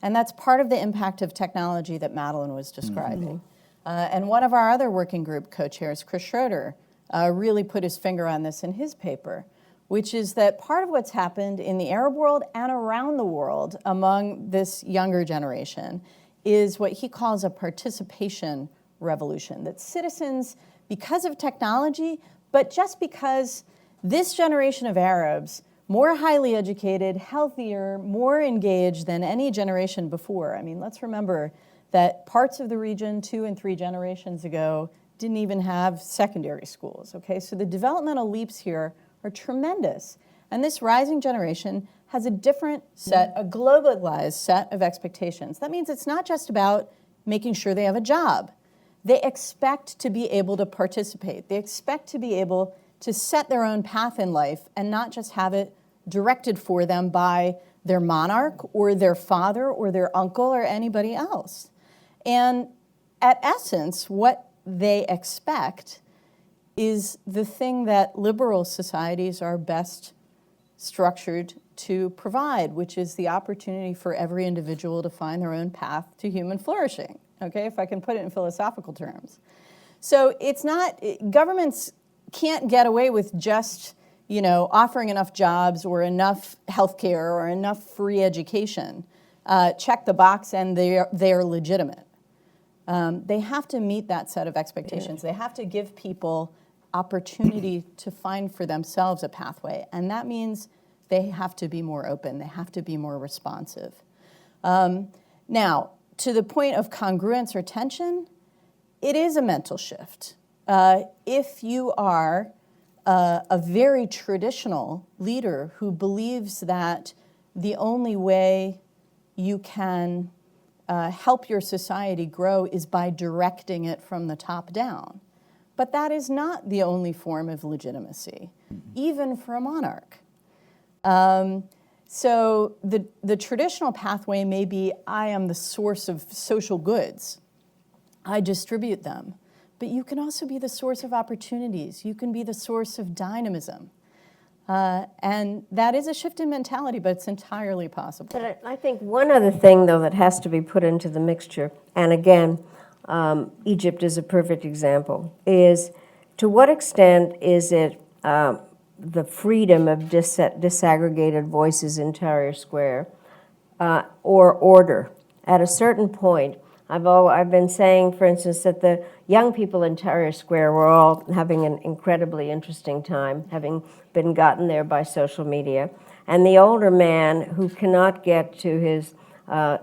And that's part of the impact of technology that Madeleine was describing. And one of our other working group co-chairs, Chris Schroeder, really put his finger on this in his paper, which is that part of what's happened in the Arab world and around the world among this younger generation is what he calls a participation revolution, that citizens, because of technology, but just because this generation of Arabs, more highly educated, healthier, more engaged than any generation before. I mean, let's remember that parts of the region 2 and 3 generations ago didn't even have secondary schools, okay? So the developmental leaps here are tremendous. And this rising generation has a different set, a globalized set of expectations. That means it's not just about making sure they have a job. They expect to be able to participate. They expect to be able to set their own path in life and not just have it directed for them by their monarch or their father or their uncle or anybody else. And at essence, what they expect is the thing that liberal societies are best structured to provide, which is the opportunity for every individual to find their own path to human flourishing, okay, if I can put it in philosophical terms. So it's not, governments can't get away with just, you know, offering enough jobs or enough healthcare or enough free education. Check the box and they're legitimate. They have to meet that set of expectations. They have to give people opportunity to find for themselves a pathway. And that means they have to be more open. They have to be more responsive. Now, to the point of congruence or tension, it is a mental shift. If you are a very traditional leader who believes that the only way you can help your society grow is by directing it from the top down. But that is not the only form of legitimacy, even for a monarch. So the traditional pathway may be, I am the source of social goods. I distribute them. But you can also be the source of opportunities. You can be the source of dynamism. And that is a shift in mentality, but it's entirely possible. But I think one other thing, though, that has to be put into the mixture, and again, Egypt is a perfect example, is to what extent is it the freedom of disaggregated voices in Tahrir Square or order? At a certain point, I've been saying, for instance, that the young people in Tahrir Square were all having an incredibly interesting time, having been gotten there by social media. And the older man who cannot get to his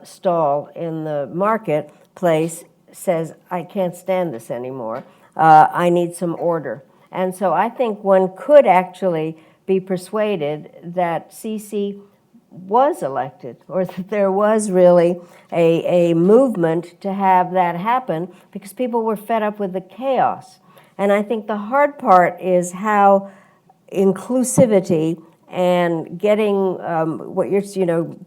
stall in the marketplace says, I can't stand this anymore. I need some order. And so I think one could actually be persuaded that Sisi was elected, or that there was really a movement to have that happen because people were fed up with the chaos. And I think the hard part is how inclusivity and getting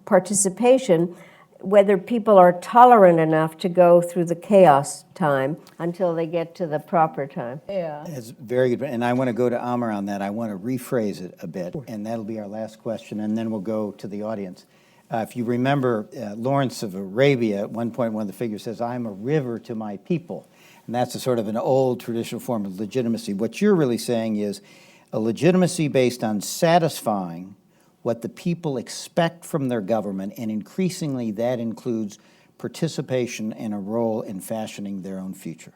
participation, whether people are tolerant enough to go through the chaos time until they get to the proper time. Yeah. It's very good, and I want to go to Amr on that. I want to rephrase it a bit, and that'll be our last question, and then we'll go to the audience. If you remember, Lawrence of Arabia, at one point, one of the figures says, I'm a river to my people, and that's a sort of an old traditional form of legitimacy. What you're really saying is a legitimacy based on satisfying what the people expect from their government, and increasingly that includes participation and a role in fashioning their own future.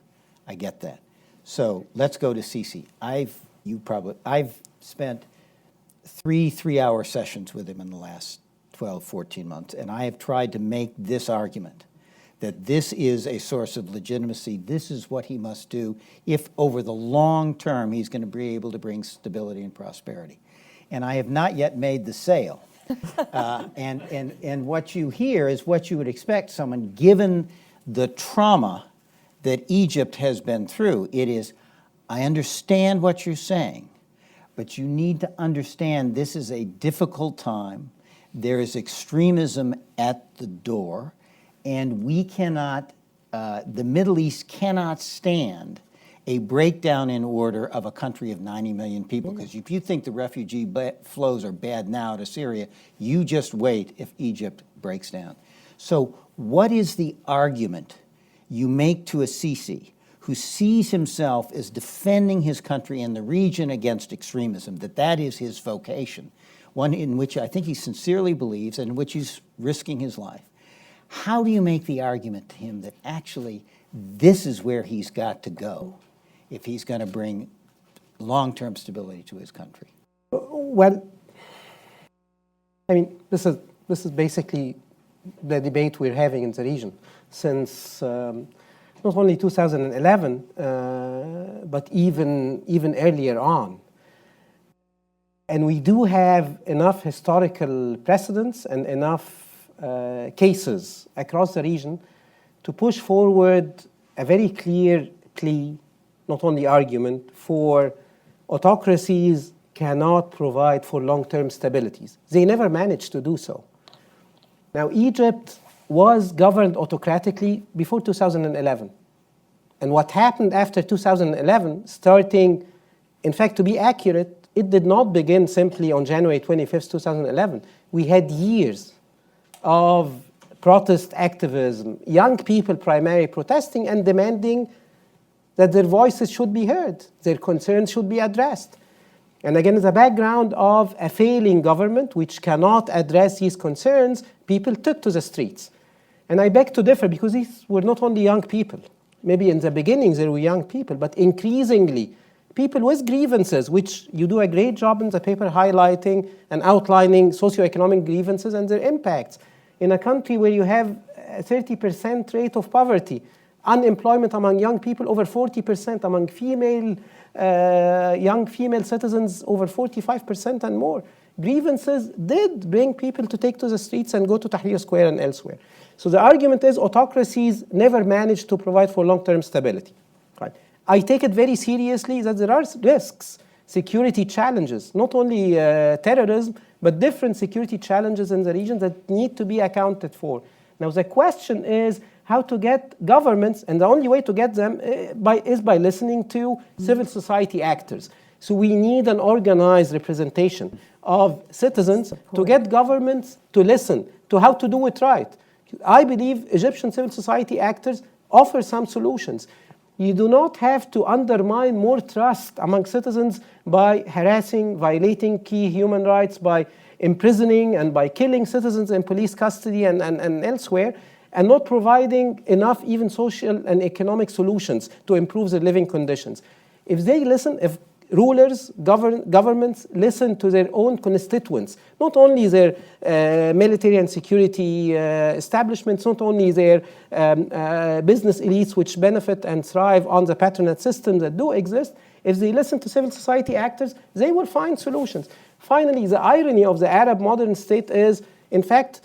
I get that. So let's go to Sisi. I've spent three-hour sessions with him in the last 12, 14 months, and I have tried to make this argument that this is a source of legitimacy. This is what he must do if over the long term he's going to be able to bring stability and prosperity. And I have not yet made the sale. And what you hear is what you would expect someone, given the trauma that Egypt has been through. It is, I understand what you're saying, but you need to understand this is a difficult time. There is extremism at the door, and we cannot, the Middle East cannot stand a breakdown in order of a country of 90 million people. Because if you think the refugee flows are bad now to Syria, you just wait if Egypt breaks down. So what is the argument you make to a Sisi who sees himself as defending his country and the region against extremism, that is his vocation, one in which I think he sincerely believes and in which he's risking his life? How do you make the argument to him that actually this is where he's got to go if he's going to bring long-term stability to his country? Well, I mean, this is basically the debate we're having in the region since not only 2011, but even earlier on. And we do have enough historical precedents and enough cases across the region to push forward a very clear plea, not only argument, for autocracies cannot provide for long-term stabilities. They never managed to do so. Now, Egypt was governed autocratically before 2011. And what happened after 2011, starting, in fact, to be accurate, it did not begin simply on January 25th, 2011. We had years of protest activism, young people primarily protesting and demanding that their voices should be heard, their concerns should be addressed. And again, as a background of a failing government which cannot address these concerns, people took to the streets. And I beg to differ, because these were not only young people. Maybe in the beginning there were young people, but increasingly people with grievances, which you do a great job in the paper highlighting and outlining socioeconomic grievances and their impacts. In a country where you have a 30% rate of poverty, unemployment among young people over 40%, among young female citizens over 45% and more. Grievances did bring people to take to the streets and go to Tahrir Square and elsewhere. So the argument is autocracies never managed to provide for long-term stability. Right? I take it very seriously that there are risks, security challenges, not only terrorism, but different security challenges in the region that need to be accounted for. Now the question is how to get governments, and the only way to get them is by listening to civil society actors. So we need an organized representation of citizens to get governments to listen to how to do it right. I believe Egyptian civil society actors offer some solutions. You do not have to undermine more trust among citizens by harassing, violating key human rights, by imprisoning and by killing citizens in police custody and elsewhere, and not providing enough even social and economic solutions to improve their living conditions. If they listen, if rulers, governments listen to their own constituents, not only their military and security establishments, not only their business elites which benefit and thrive on the patronage system that do exist, if they listen to civil society actors, they will find solutions. Finally, the irony of the Arab modern state is, in fact,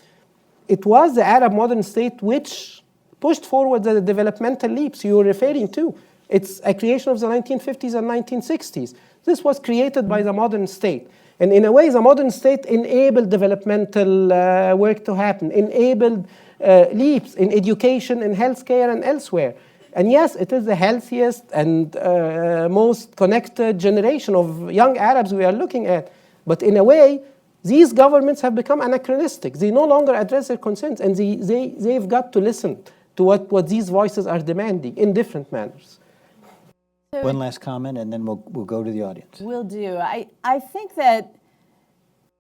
it was the Arab modern state which pushed forward the developmental leaps you were referring to. It's a creation of the 1950s and 1960s. This was created by the modern state. And in a way, the modern state enabled developmental work to happen, enabled leaps in education, in healthcare, and elsewhere. And yes, it is the healthiest and most connected generation of young Arabs we are looking at. But in a way, these governments have become anachronistic. They no longer address their concerns, and they've got to listen to what these voices are demanding in different manners. One last comment, and then we'll go to the audience. Will do. I think that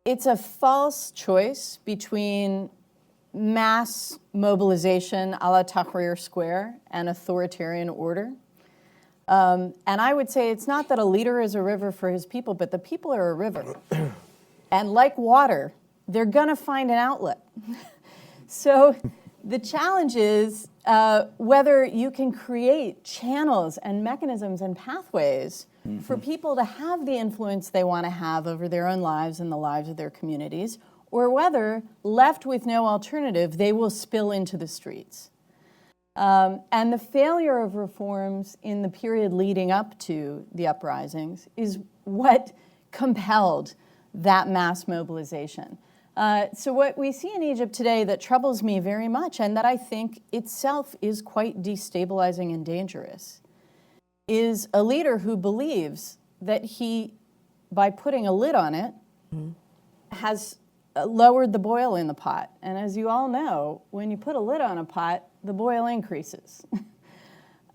it's a false choice between mass mobilization a la Tahrir Square and authoritarian order. And I would say it's not that a leader is a river for his people, but the people are a river. And like water, they're going to find an outlet. So the challenge is whether you can create channels and mechanisms and pathways for people to have the influence they want to have over their own lives and the lives of their communities, or whether, left with no alternative, they will spill into the streets. And the failure of reforms in the period leading up to the uprisings is what compelled that mass mobilization. So what we see in Egypt today that troubles me very much, and that I think itself is quite destabilizing and dangerous, is a leader who believes that he, by putting a lid on it, has lowered the boil in the pot. And as you all know, when you put a lid on a pot, the boil increases.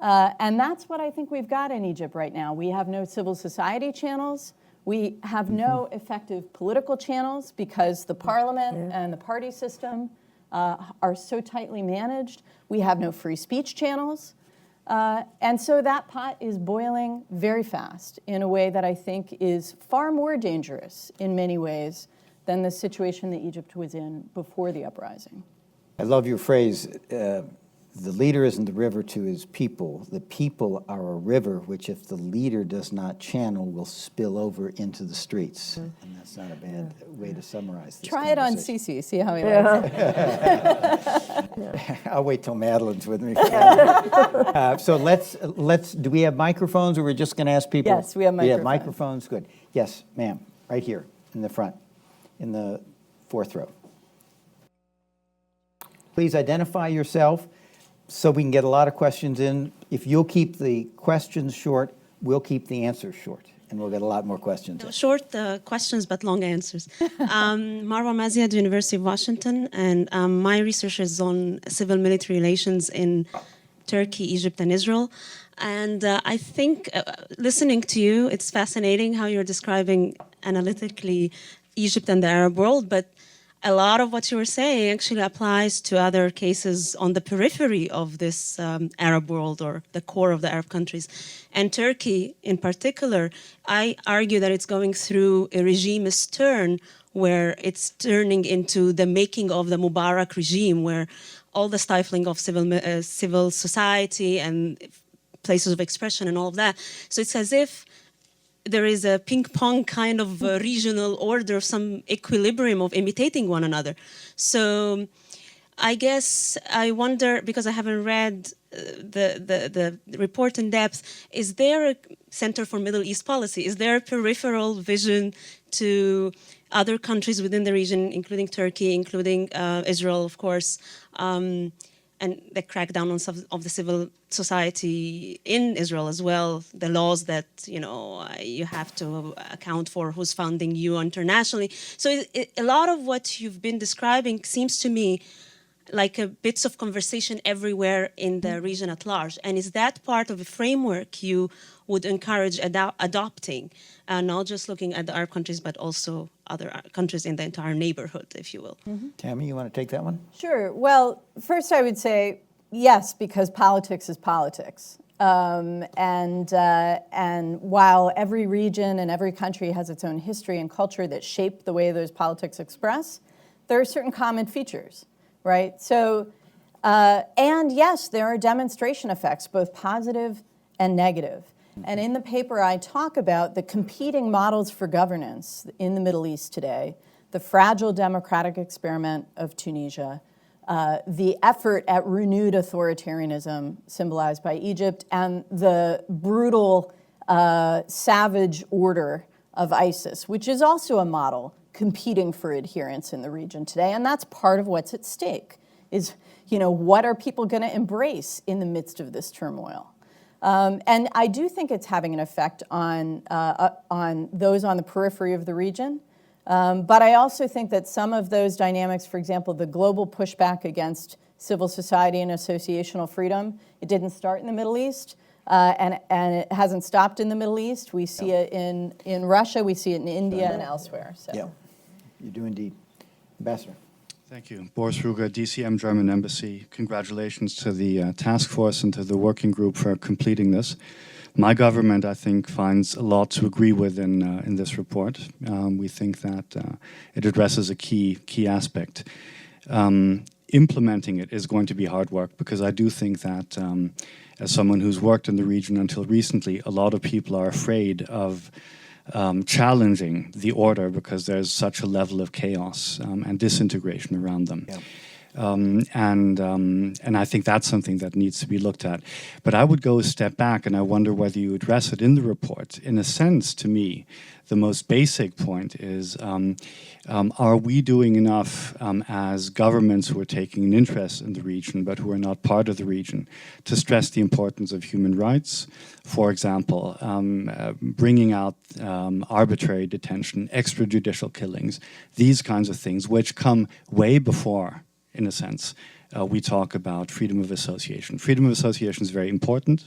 And that's what I think we've got in Egypt right now. We have no civil society channels. We have no effective political channels because the parliament and the party system are so tightly managed. We have no free speech channels. And so that pot is boiling very fast in a way that I think is far more dangerous in many ways than the situation that Egypt was in before the uprising. I love your phrase, the leader isn't the river to his people. The people are a river, which if the leader does not channel, will spill over into the streets. And that's not a bad way to summarize this Try it on conversation. Sisi, see how he likes it. I'll wait till Madeleine's with me. So let's, do we have microphones, or we're just going to ask people? Yes, we have We have microphones. microphones, good. Yes, ma'am, right here in the front, in the fourth row. Please identify yourself so we can get a lot of questions in. If you'll keep the questions short, we'll keep the answers short, and we'll get a lot more questions in. Short questions, but long answers. Marwa Maziad, University of Washington, and my research is on civil-military relations in Turkey, Egypt, and Israel. And I think, listening to you, it's fascinating how you're describing analytically Egypt and the Arab world, but a lot of what you were saying actually applies to other cases on the periphery of this Arab world, or the core of the Arab countries. And Turkey in particular, I argue that it's going through a regimist turn where it's turning into the making of the Mubarak regime, where all the stifling of civil society and places of expression and all of that. So it's as if there is a ping-pong kind of regional order, some equilibrium of imitating one another. So I guess I wonder, because I haven't read the report in depth, is there a Center for Middle East Policy? Is there a peripheral vision to other countries within the region, including Turkey, including Israel, of course, and the crackdown on some of the civil society in Israel as well, the laws that, you know, you have to account for who's funding you internationally. So a lot of what you've been describing seems to me like bits of conversation everywhere in the region at large. And is that part of a framework you would encourage adopting, not just looking at the Arab countries, but also other countries in the entire neighborhood, if you will? Tammy, you want to take that one? Sure. Well, first I would say yes, because politics is politics. And while every region and every country has its own history and culture that shape the way those politics express, there are certain common features, right? So, and yes, there are demonstration effects, both positive and negative. And in the paper, I talk about the competing models for governance in the Middle East today, the fragile democratic experiment of Tunisia, the effort at renewed authoritarianism symbolized by Egypt, and the brutal, savage order of ISIS, which is also a model competing for adherence in the region today. And that's part of what's at stake, is, you know, what are people going to embrace in the midst of this turmoil? And I do think it's having an effect on those on the periphery of the region. But I also think that some of those dynamics, for example, the global pushback against civil society and associational freedom, it didn't start in the Middle East, and it hasn't stopped in the Middle East. We see it in Russia, we see it in India and elsewhere. So. Yeah, you do indeed. Ambassador. Thank you. Boris Ruger, DCM German Embassy. Congratulations to the task force and to the working group for completing this. My government, I think, finds a lot to agree with in this report. We think that it addresses a key aspect. Implementing it is going to be hard work, because I do think that as someone who's worked in the region until recently, a lot of people are afraid of challenging the order because there's such a level of chaos and disintegration around them. And I think that's something that needs to be looked at. But I would go a step back, and I wonder whether you address it in the report. In a sense, to me, the most basic point is, are we doing enough as governments who are taking an interest in the region but who are not part of the region to stress the importance of human rights? For example, bringing out arbitrary detention, extrajudicial killings, these kinds of things, which come way before, in a sense, we talk about freedom of association. Freedom of association is very important.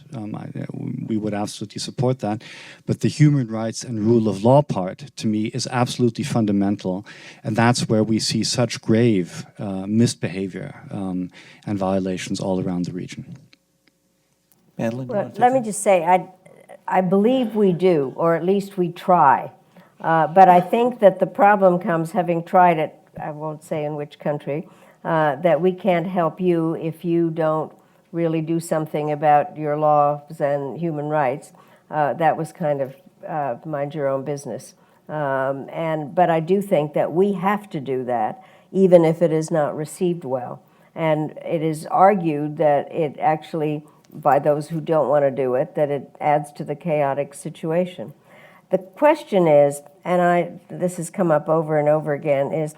We would absolutely support that. But the human rights and rule of law part, to me, is absolutely fundamental. And that's where we see such grave misbehavior and violations all around the region. Madeleine, do you Well, want to let take me that? just say, I believe we do, or at least we try. But I think that the problem comes, having tried it, I won't say in which country, that we can't help you if you don't really do something about your laws and human rights. That was kind of mind your own business. But I do think that we have to do that, even if it is not received well. And it is argued that it actually, by those who don't want to do it, that it adds to the chaotic situation. The question is, and this has come up over and over again, is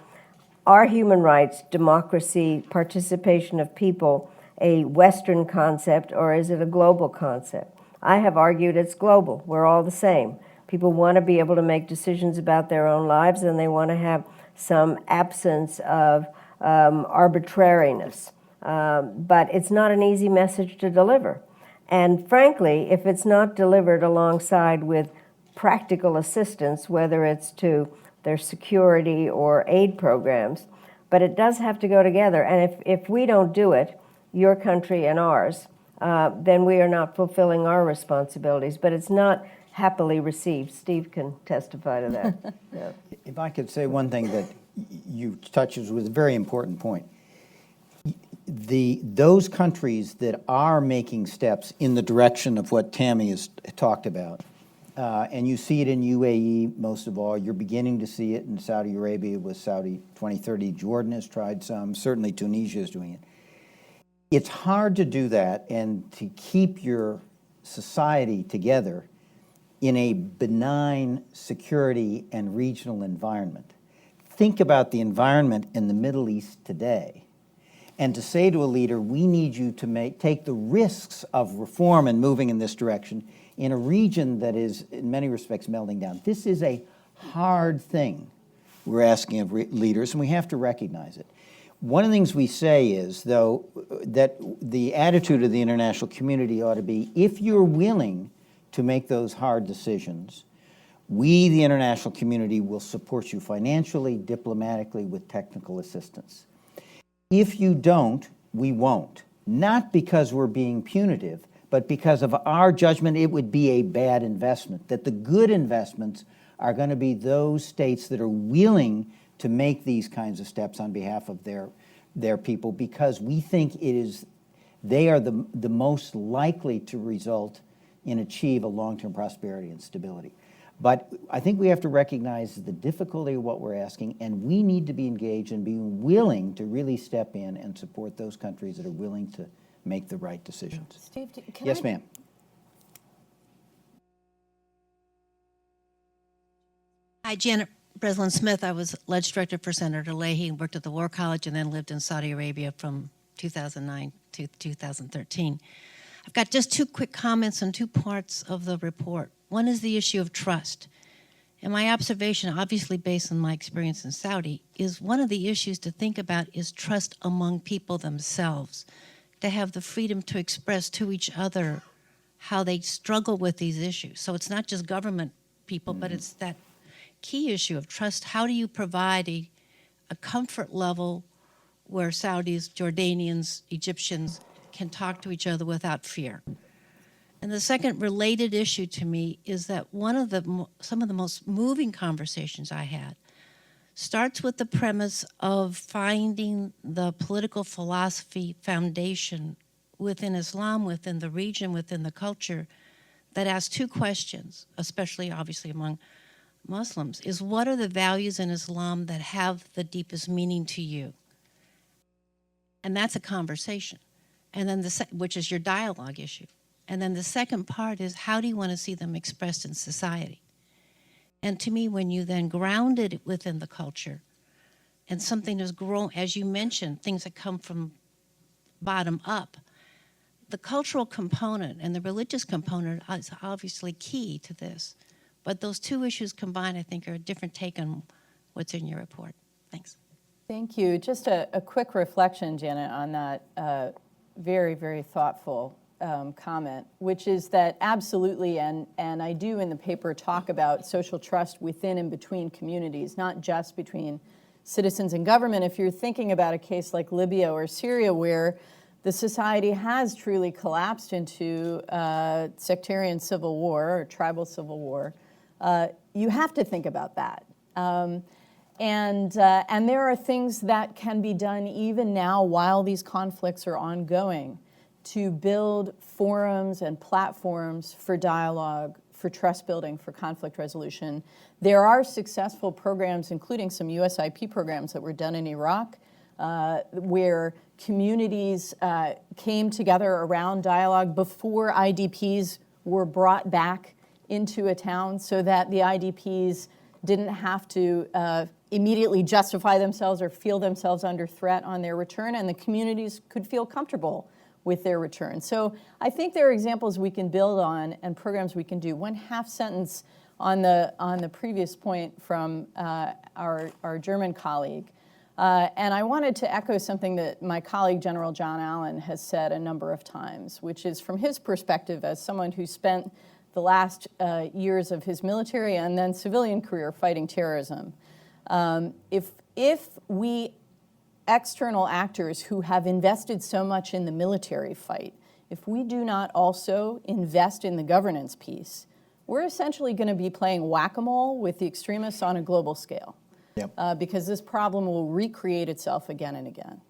are human rights, democracy, participation of people a Western concept, or is it a global concept? I have argued it's global. We're all the same. People want to be able to make decisions about their own lives, and they want to have some absence of arbitrariness. But it's not an easy message to deliver. And frankly, if it's not delivered alongside with practical assistance, whether it's to their security or aid programs, but it does have to go together. And if we don't do it, your country and ours, then we are not fulfilling our responsibilities. But it's not happily received. Steve can testify to that. Yeah. If I could say one thing that you touches with a very important point. Those countries that are making steps in the direction of what Tammy has talked about, and you see it in UAE most of all, you're beginning to see it in Saudi Arabia with Saudi 2030. Jordan has tried some, certainly Tunisia is doing it. It's hard to do that and to keep your society together in a benign security and regional environment. Think about the environment in the Middle East today, and to say to a leader, we need you to take the risks of reform and moving in this direction in a region that is, in many respects, melting down. This is a hard thing we're asking of leaders, and we have to recognize it. One of the things we say is, though, that the attitude of the international community ought to be, if you're willing to make those hard decisions, we, the international community, will support you financially, diplomatically, with technical assistance. If you don't, we won't. Not because we're being punitive, but because of our judgment it would be a bad investment, that the good investments are going to be those states that are willing to make these kinds of steps on behalf of their people, because we think they are the most likely to result in achieve a long-term prosperity and stability. But I think we have to recognize the difficulty of what we're asking, and we need to be engaged and be willing to really step in and support those countries that are willing to make the right decisions. Steve, Yes, ma'am. Hi, Janet Breslin-Smith. I was Ledge Director for Senator Leahy and worked at the War College and then lived in Saudi Arabia from 2009 to 2013. I've got just two quick comments on two parts of the report. One is the issue of trust. And my observation, obviously based on my experience in Saudi, is one of the issues to think about is trust among people themselves, to have the freedom to express to each other how they struggle with these issues. So it's not just government people, but it's that key issue of trust. How do you provide a comfort level where Saudis, Jordanians, Egyptians can talk to each other without fear? And the second related issue to me is that some of the most moving conversations I had starts with the premise of finding the political philosophy foundation within Islam, within the region, within the culture, that asks two questions, especially obviously among Muslims, is what are the values in Islam that have the deepest meaning to you? And that's a conversation. And then which is your dialogue issue. And then the second part is, how do you want to see them expressed in society? And to me, when you then ground it within the culture, and something is grown, as you mentioned, things that come from bottom up, the cultural component and the religious component is obviously key to this. But those two issues combined, I think, are a different take on what's in your report. Thanks. Thank you. Just a quick reflection, Janet, on that very, very thoughtful comment, which is that absolutely, and I do in the paper talk about social trust within and between communities, not just between citizens and government. If you're thinking about a case like Libya or Syria, where the society has truly collapsed into sectarian civil war or tribal civil war, you have to think about that. And there are things that can be done even now while these conflicts are ongoing to build forums and platforms for dialogue, for trust building, for conflict resolution. There are successful programs, including some USIP programs that were done in Iraq, where communities came together around dialogue before IDPs were brought back into a town, so that the IDPs didn't have to immediately justify themselves or feel themselves under threat on their return, and the communities could feel comfortable with their return. So I think there are examples we can build on and programs we can do. One half sentence on the previous point from our German colleague. And I wanted to echo something that my colleague, General John Allen, has said a number of times, which is from his perspective as someone who spent the last years of his military and then civilian career fighting terrorism. If we external actors who have invested so much in the military fight, if we do not also invest in the governance piece, we're essentially going to be playing whack-a-mole with the extremists on a global scale. Yep. Because this problem will recreate itself again and again.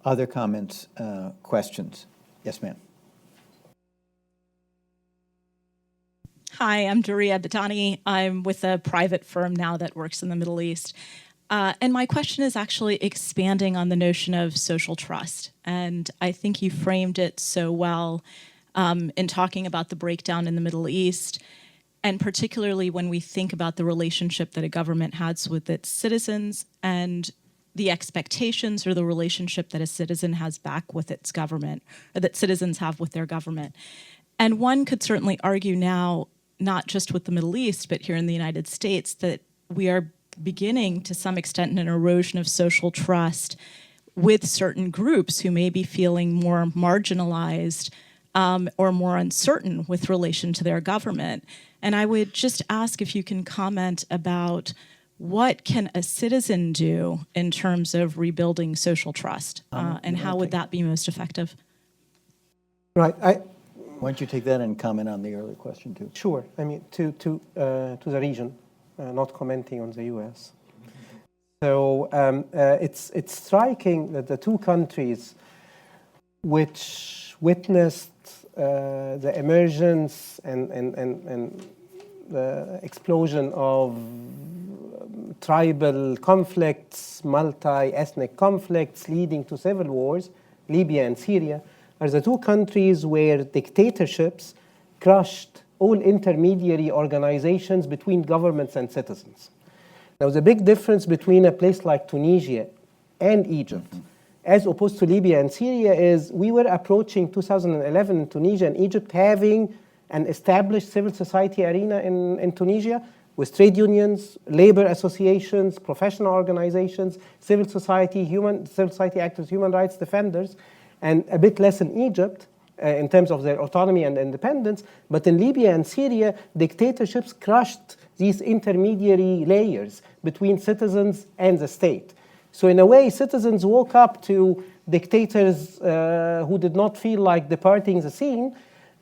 Other comments, questions? Yes, ma'am. Hi, I'm Duria Batani. I'm with a private firm now that works in the Middle East. And my question is actually expanding on the notion of social trust. And I think you framed it so well in talking about the breakdown in the Middle East, and particularly when we think about the relationship that a government has with its citizens and the expectations or the relationship that a citizen has back with its government, or that citizens have with their government. And one could certainly argue now, not just with the Middle East, but here in the United States, that we are beginning to some extent an erosion of social trust with certain groups who may be feeling more marginalized or more uncertain with relation to their government. And I would just ask if you can comment about what can a citizen do in terms of rebuilding social trust, and how would that be most effective? Right. Why don't you take that and comment on the earlier question too? Sure. I mean, to the region, not commenting on the U.S. So it's striking that the two countries which witnessed the emergence and the explosion of tribal conflicts, multi-ethnic conflicts leading to civil wars, Libya and Syria, are the two countries where dictatorships crushed all intermediary organizations between governments and citizens. Now, the big difference between a place like Tunisia and Egypt, as opposed to Libya and Syria, is we were approaching 2011 in Tunisia and Egypt having an established civil society arena in Tunisia with trade unions, labor associations, professional organizations, civil society actors, human rights defenders, and a bit less in Egypt in terms of their autonomy and independence. But in Libya and Syria, dictatorships crushed these intermediary layers between citizens and the state. So in a way, citizens woke up to dictators who did not feel like departing the scene.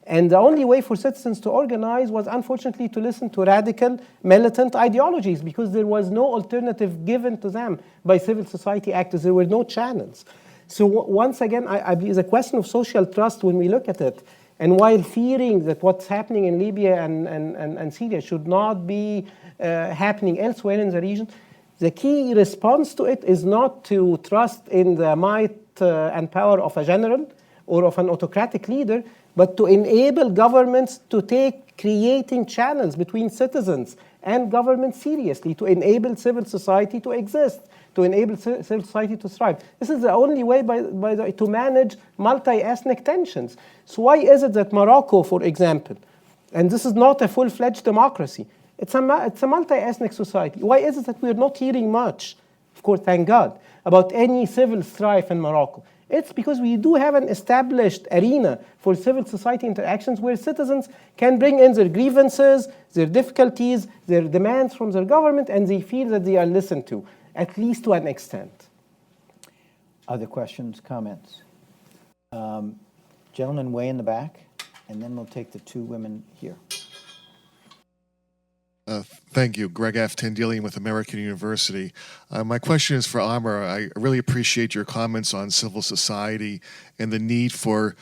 And the only way for citizens to organize was, unfortunately, to listen to radical, militant ideologies, because there was no alternative given to them by civil society actors. There were no channels. So once again, I believe the question of social trust, when we look at it, and while fearing that what's happening in Libya and Syria should not be happening elsewhere in the region, the key response to it is not to trust in the might and power of a general or of an autocratic leader, but to enable governments to take creating channels between citizens and government seriously, to enable civil society to exist, to enable civil society to thrive. This is the only way to manage multi-ethnic tensions. So why is it that Morocco, for example, and this is not a full-fledged democracy, it's a multi-ethnic society. Why is it that we're not hearing much, of course, thank God, about any civil strife in Morocco? It's because we do have an established arena for civil society interactions where citizens can bring in their grievances, their difficulties, their demands from their government, and they feel that they are listened to, at least to an extent. Other questions, comments? Gentleman way in the back, and then we'll take the two women here. Thank you. Greg F. Tandelian with American University. My question is for Amr. I really appreciate your comments on civil society and the need for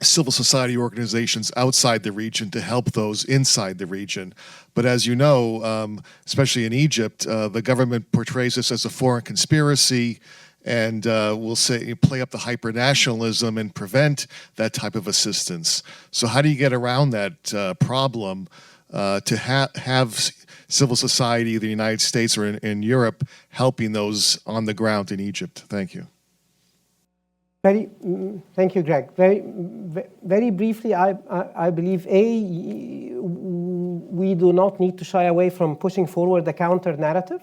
civil society organizations outside the region to help those inside the region. But as you know, especially in Egypt, the government portrays this as a foreign conspiracy and will say play up the hyper-nationalism and prevent that type of assistance. So how do you get around that problem to have civil society in the United States or in Europe helping those on the ground in Egypt? Thank you. Thank you, Greg. Very briefly, I believe, we do not need to shy away from pushing forward the counter-narrative.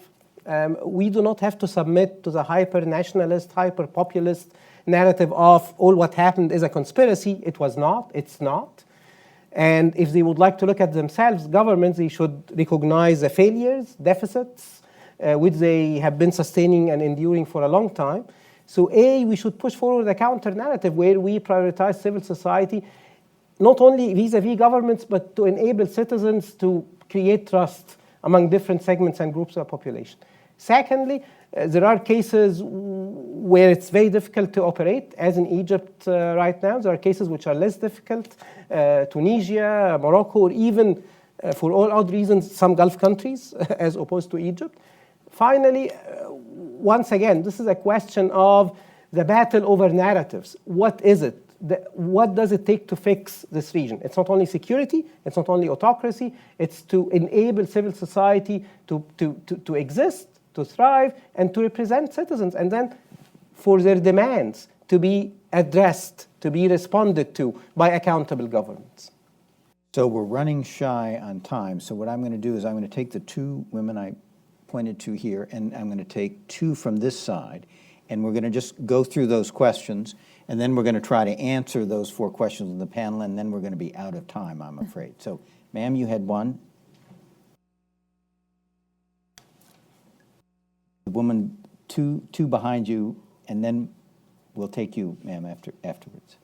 We do not have to submit to the hyper-nationalist, hyper-populist narrative of all what happened is a conspiracy. It was not. It's not. And if they would like to look at themselves, governments, they should recognize the failures, deficits, which they have been sustaining and enduring for a long time. So we should push forward a counter-narrative where we prioritize civil society, not only vis-a-vis governments, but to enable citizens to create trust among different segments and groups of the population. Secondly, there are cases where it's very difficult to operate, as in Egypt right now. There are cases which are less difficult, Tunisia, Morocco, or even, for all odd reasons, some Gulf countries, as opposed to Egypt. Finally, once again, this is a question of the battle over narratives. What is it? What does it take to fix this region? It's not only security, it's not only autocracy, it's to enable civil society to exist, to thrive, and to represent citizens, and then for their demands to be addressed, to be responded to by accountable governments. So we're running shy on time, so what I'm going to do is I'm going to take the two women I pointed to here, and I'm going to take two from this side, and we're going to just go through those questions, and then we're going to try to answer those four questions in the panel, and then we're going to be out of time, I'm afraid. So, ma'am, you had one. The woman two behind you, and then we'll take you, ma'am, afterwards.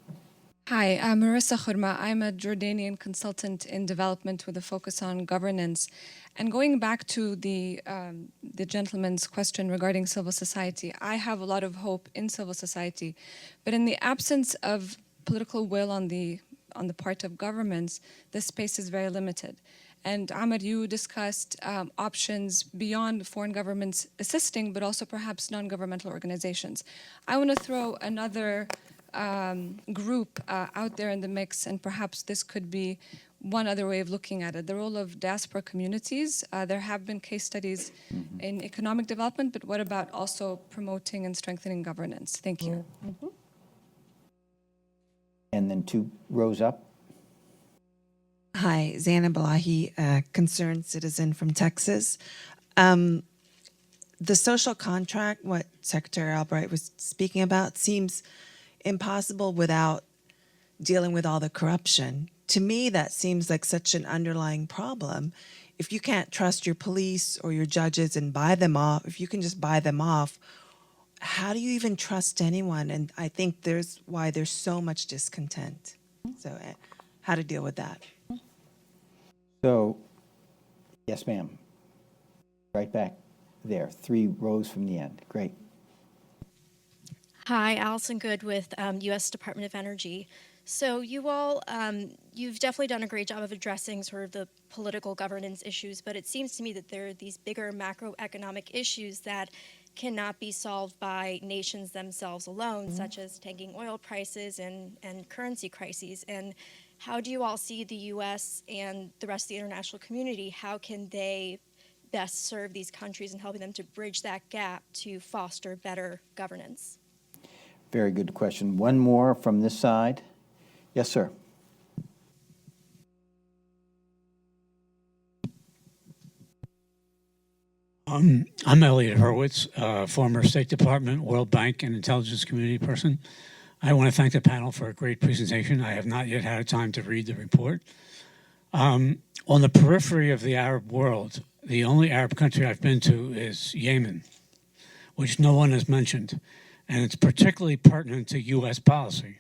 Hi, I'm Marissa Khurma. I'm a Jordanian consultant in development with a focus on governance. And going back to the gentleman's question regarding civil society, I have a lot of hope in civil society, but in the absence of political will on the part of governments, the space is very limited. And Amr, you discussed options beyond foreign governments assisting, but also perhaps non-governmental organizations. I want to throw another group out there in the mix, and perhaps this could be one other way of looking at it, the role of diaspora communities. There have been case studies in economic development, but what about also promoting and strengthening governance? Thank you. And then two rows up. Hi, Zana Balahi, a concerned citizen from Texas. The social contract, what Secretary Albright was speaking about, seems impossible without dealing with all the corruption. To me, that seems like such an underlying problem. If you can't trust your police or your judges and buy them off, if you can just buy them off, how do you even trust anyone? And I think there's why there's so much discontent. So how to deal with that. So, yes, ma'am. Right back there, 3 rows from the end. Great. Hi, Allison Good with U.S. Department of Energy. So you all, you've definitely done a great job of addressing sort of the political governance issues, but it seems to me that there are these bigger macroeconomic issues that cannot be solved by nations themselves alone, such as tanking oil prices and currency crises. And how do you all see the U.S. and the rest of the international community, how can they best serve these countries and helping them to bridge that gap to foster better governance? Very good question. One more from this side. Yes, sir. I'm Elliot Hurwitz, former State Department, World Bank, and intelligence community person. I want to thank the panel for a great presentation. I have not yet had time to read the report. On the periphery of the Arab world, the only Arab country I've been to is Yemen, which no one has mentioned, and it's particularly pertinent to U.S. policy.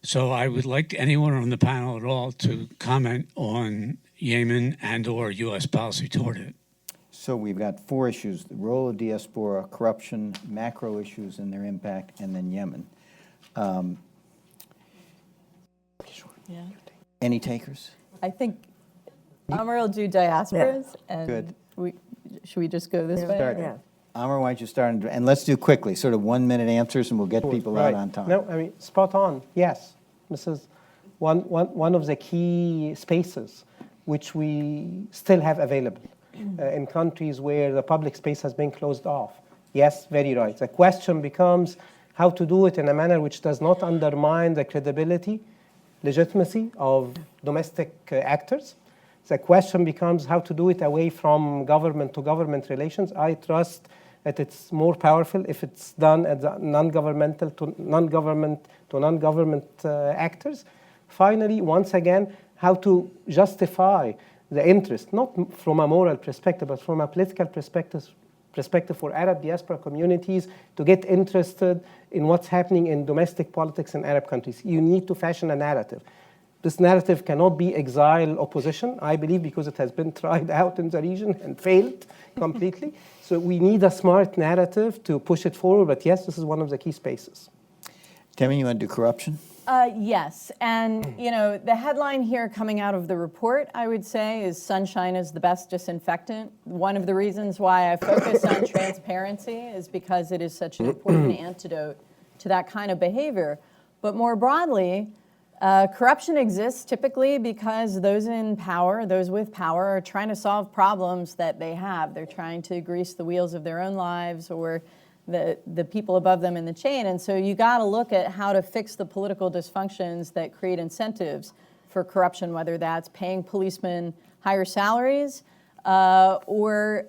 So I would like anyone on the panel at all to comment on Yemen and/or U.S. policy toward it. So we've got 4 issues: the role of diaspora, corruption, macro issues and their impact, and then Yemen. Yeah. Any takers? I think Amr will do diasporas, and Good. Should we just go this way? Start. Amr, why don't you start, and let's do quickly, sort of 1-minute answers, and we'll get people out on time. No, I mean, spot on, yes. This is one of the key spaces which we still have available in countries where the public space has been closed off. Yes, very right. The question becomes how to do it in a manner which does not undermine the credibility, legitimacy of domestic actors. The question becomes how to do it away from government to government relations. I trust that it's more powerful if it's done at the non-governmental to non-government actors. Finally, once again, how to justify the interest, not from a moral perspective, but from a political perspective for Arab diaspora communities to get interested in what's happening in domestic politics in Arab countries. You need to fashion a narrative. This narrative cannot be exile opposition, I believe, because it has been tried out in the region and failed completely. So we need a smart narrative to push it forward. But yes, this is one of the key spaces. Tammy, you want to do corruption? Yes, and the headline here coming out of the report, I would say, is sunshine is the best disinfectant. One of the reasons why I focus on transparency is because it is such an important antidote to that kind of behavior. But more broadly, corruption exists typically because those in power, those with power, are trying to solve problems that they have. They're trying to grease the wheels of their own lives or the people above them in the chain. And so you got to look at how to fix the political dysfunctions that create incentives for corruption, whether that's paying policemen higher salaries or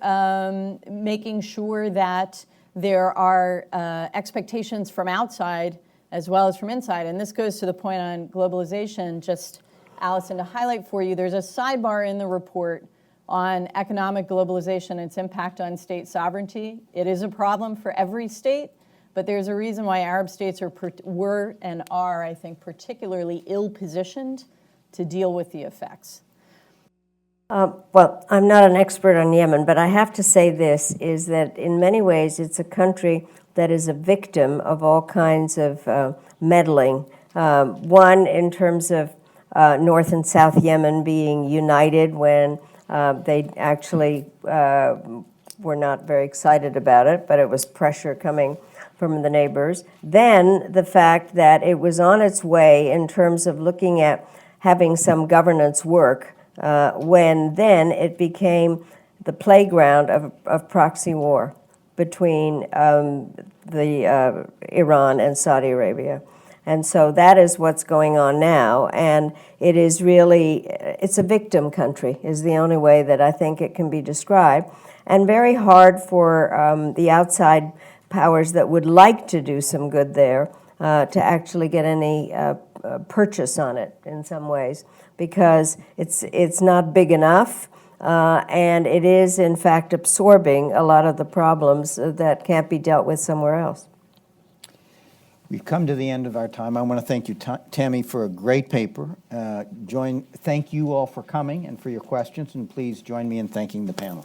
making sure that there are expectations from outside as well as from inside. And this goes to the point on globalization. Just, Allison, to highlight for you, there's a sidebar in the report on economic globalization and its impact on state sovereignty. It is a problem for every state, but there's a reason why Arab states were and are, I think, particularly ill-positioned to deal with the effects. Well, I'm not an expert on Yemen, but I have to say this, is that in many ways it's a country that is a victim of all kinds of meddling. One, in terms of North and South Yemen being united when they actually were not very excited about it, but it was pressure coming from the neighbors. Then the fact that it was on its way in terms of looking at having some governance work, when then it became the playground of proxy war between Iran and Saudi Arabia. And so that is what's going on now, and it is really, it's a victim country, is the only way that I think it can be described, and very hard for the outside powers that would like to do some good there to actually get any purchase on it in some ways, because it's not big enough, and it is in fact absorbing a lot of the problems that can't be dealt with somewhere else. We've come to the end of our time. I want to thank you, Tammy, for a great paper. Thank you all for coming and for your questions, and please join me in thanking the panel.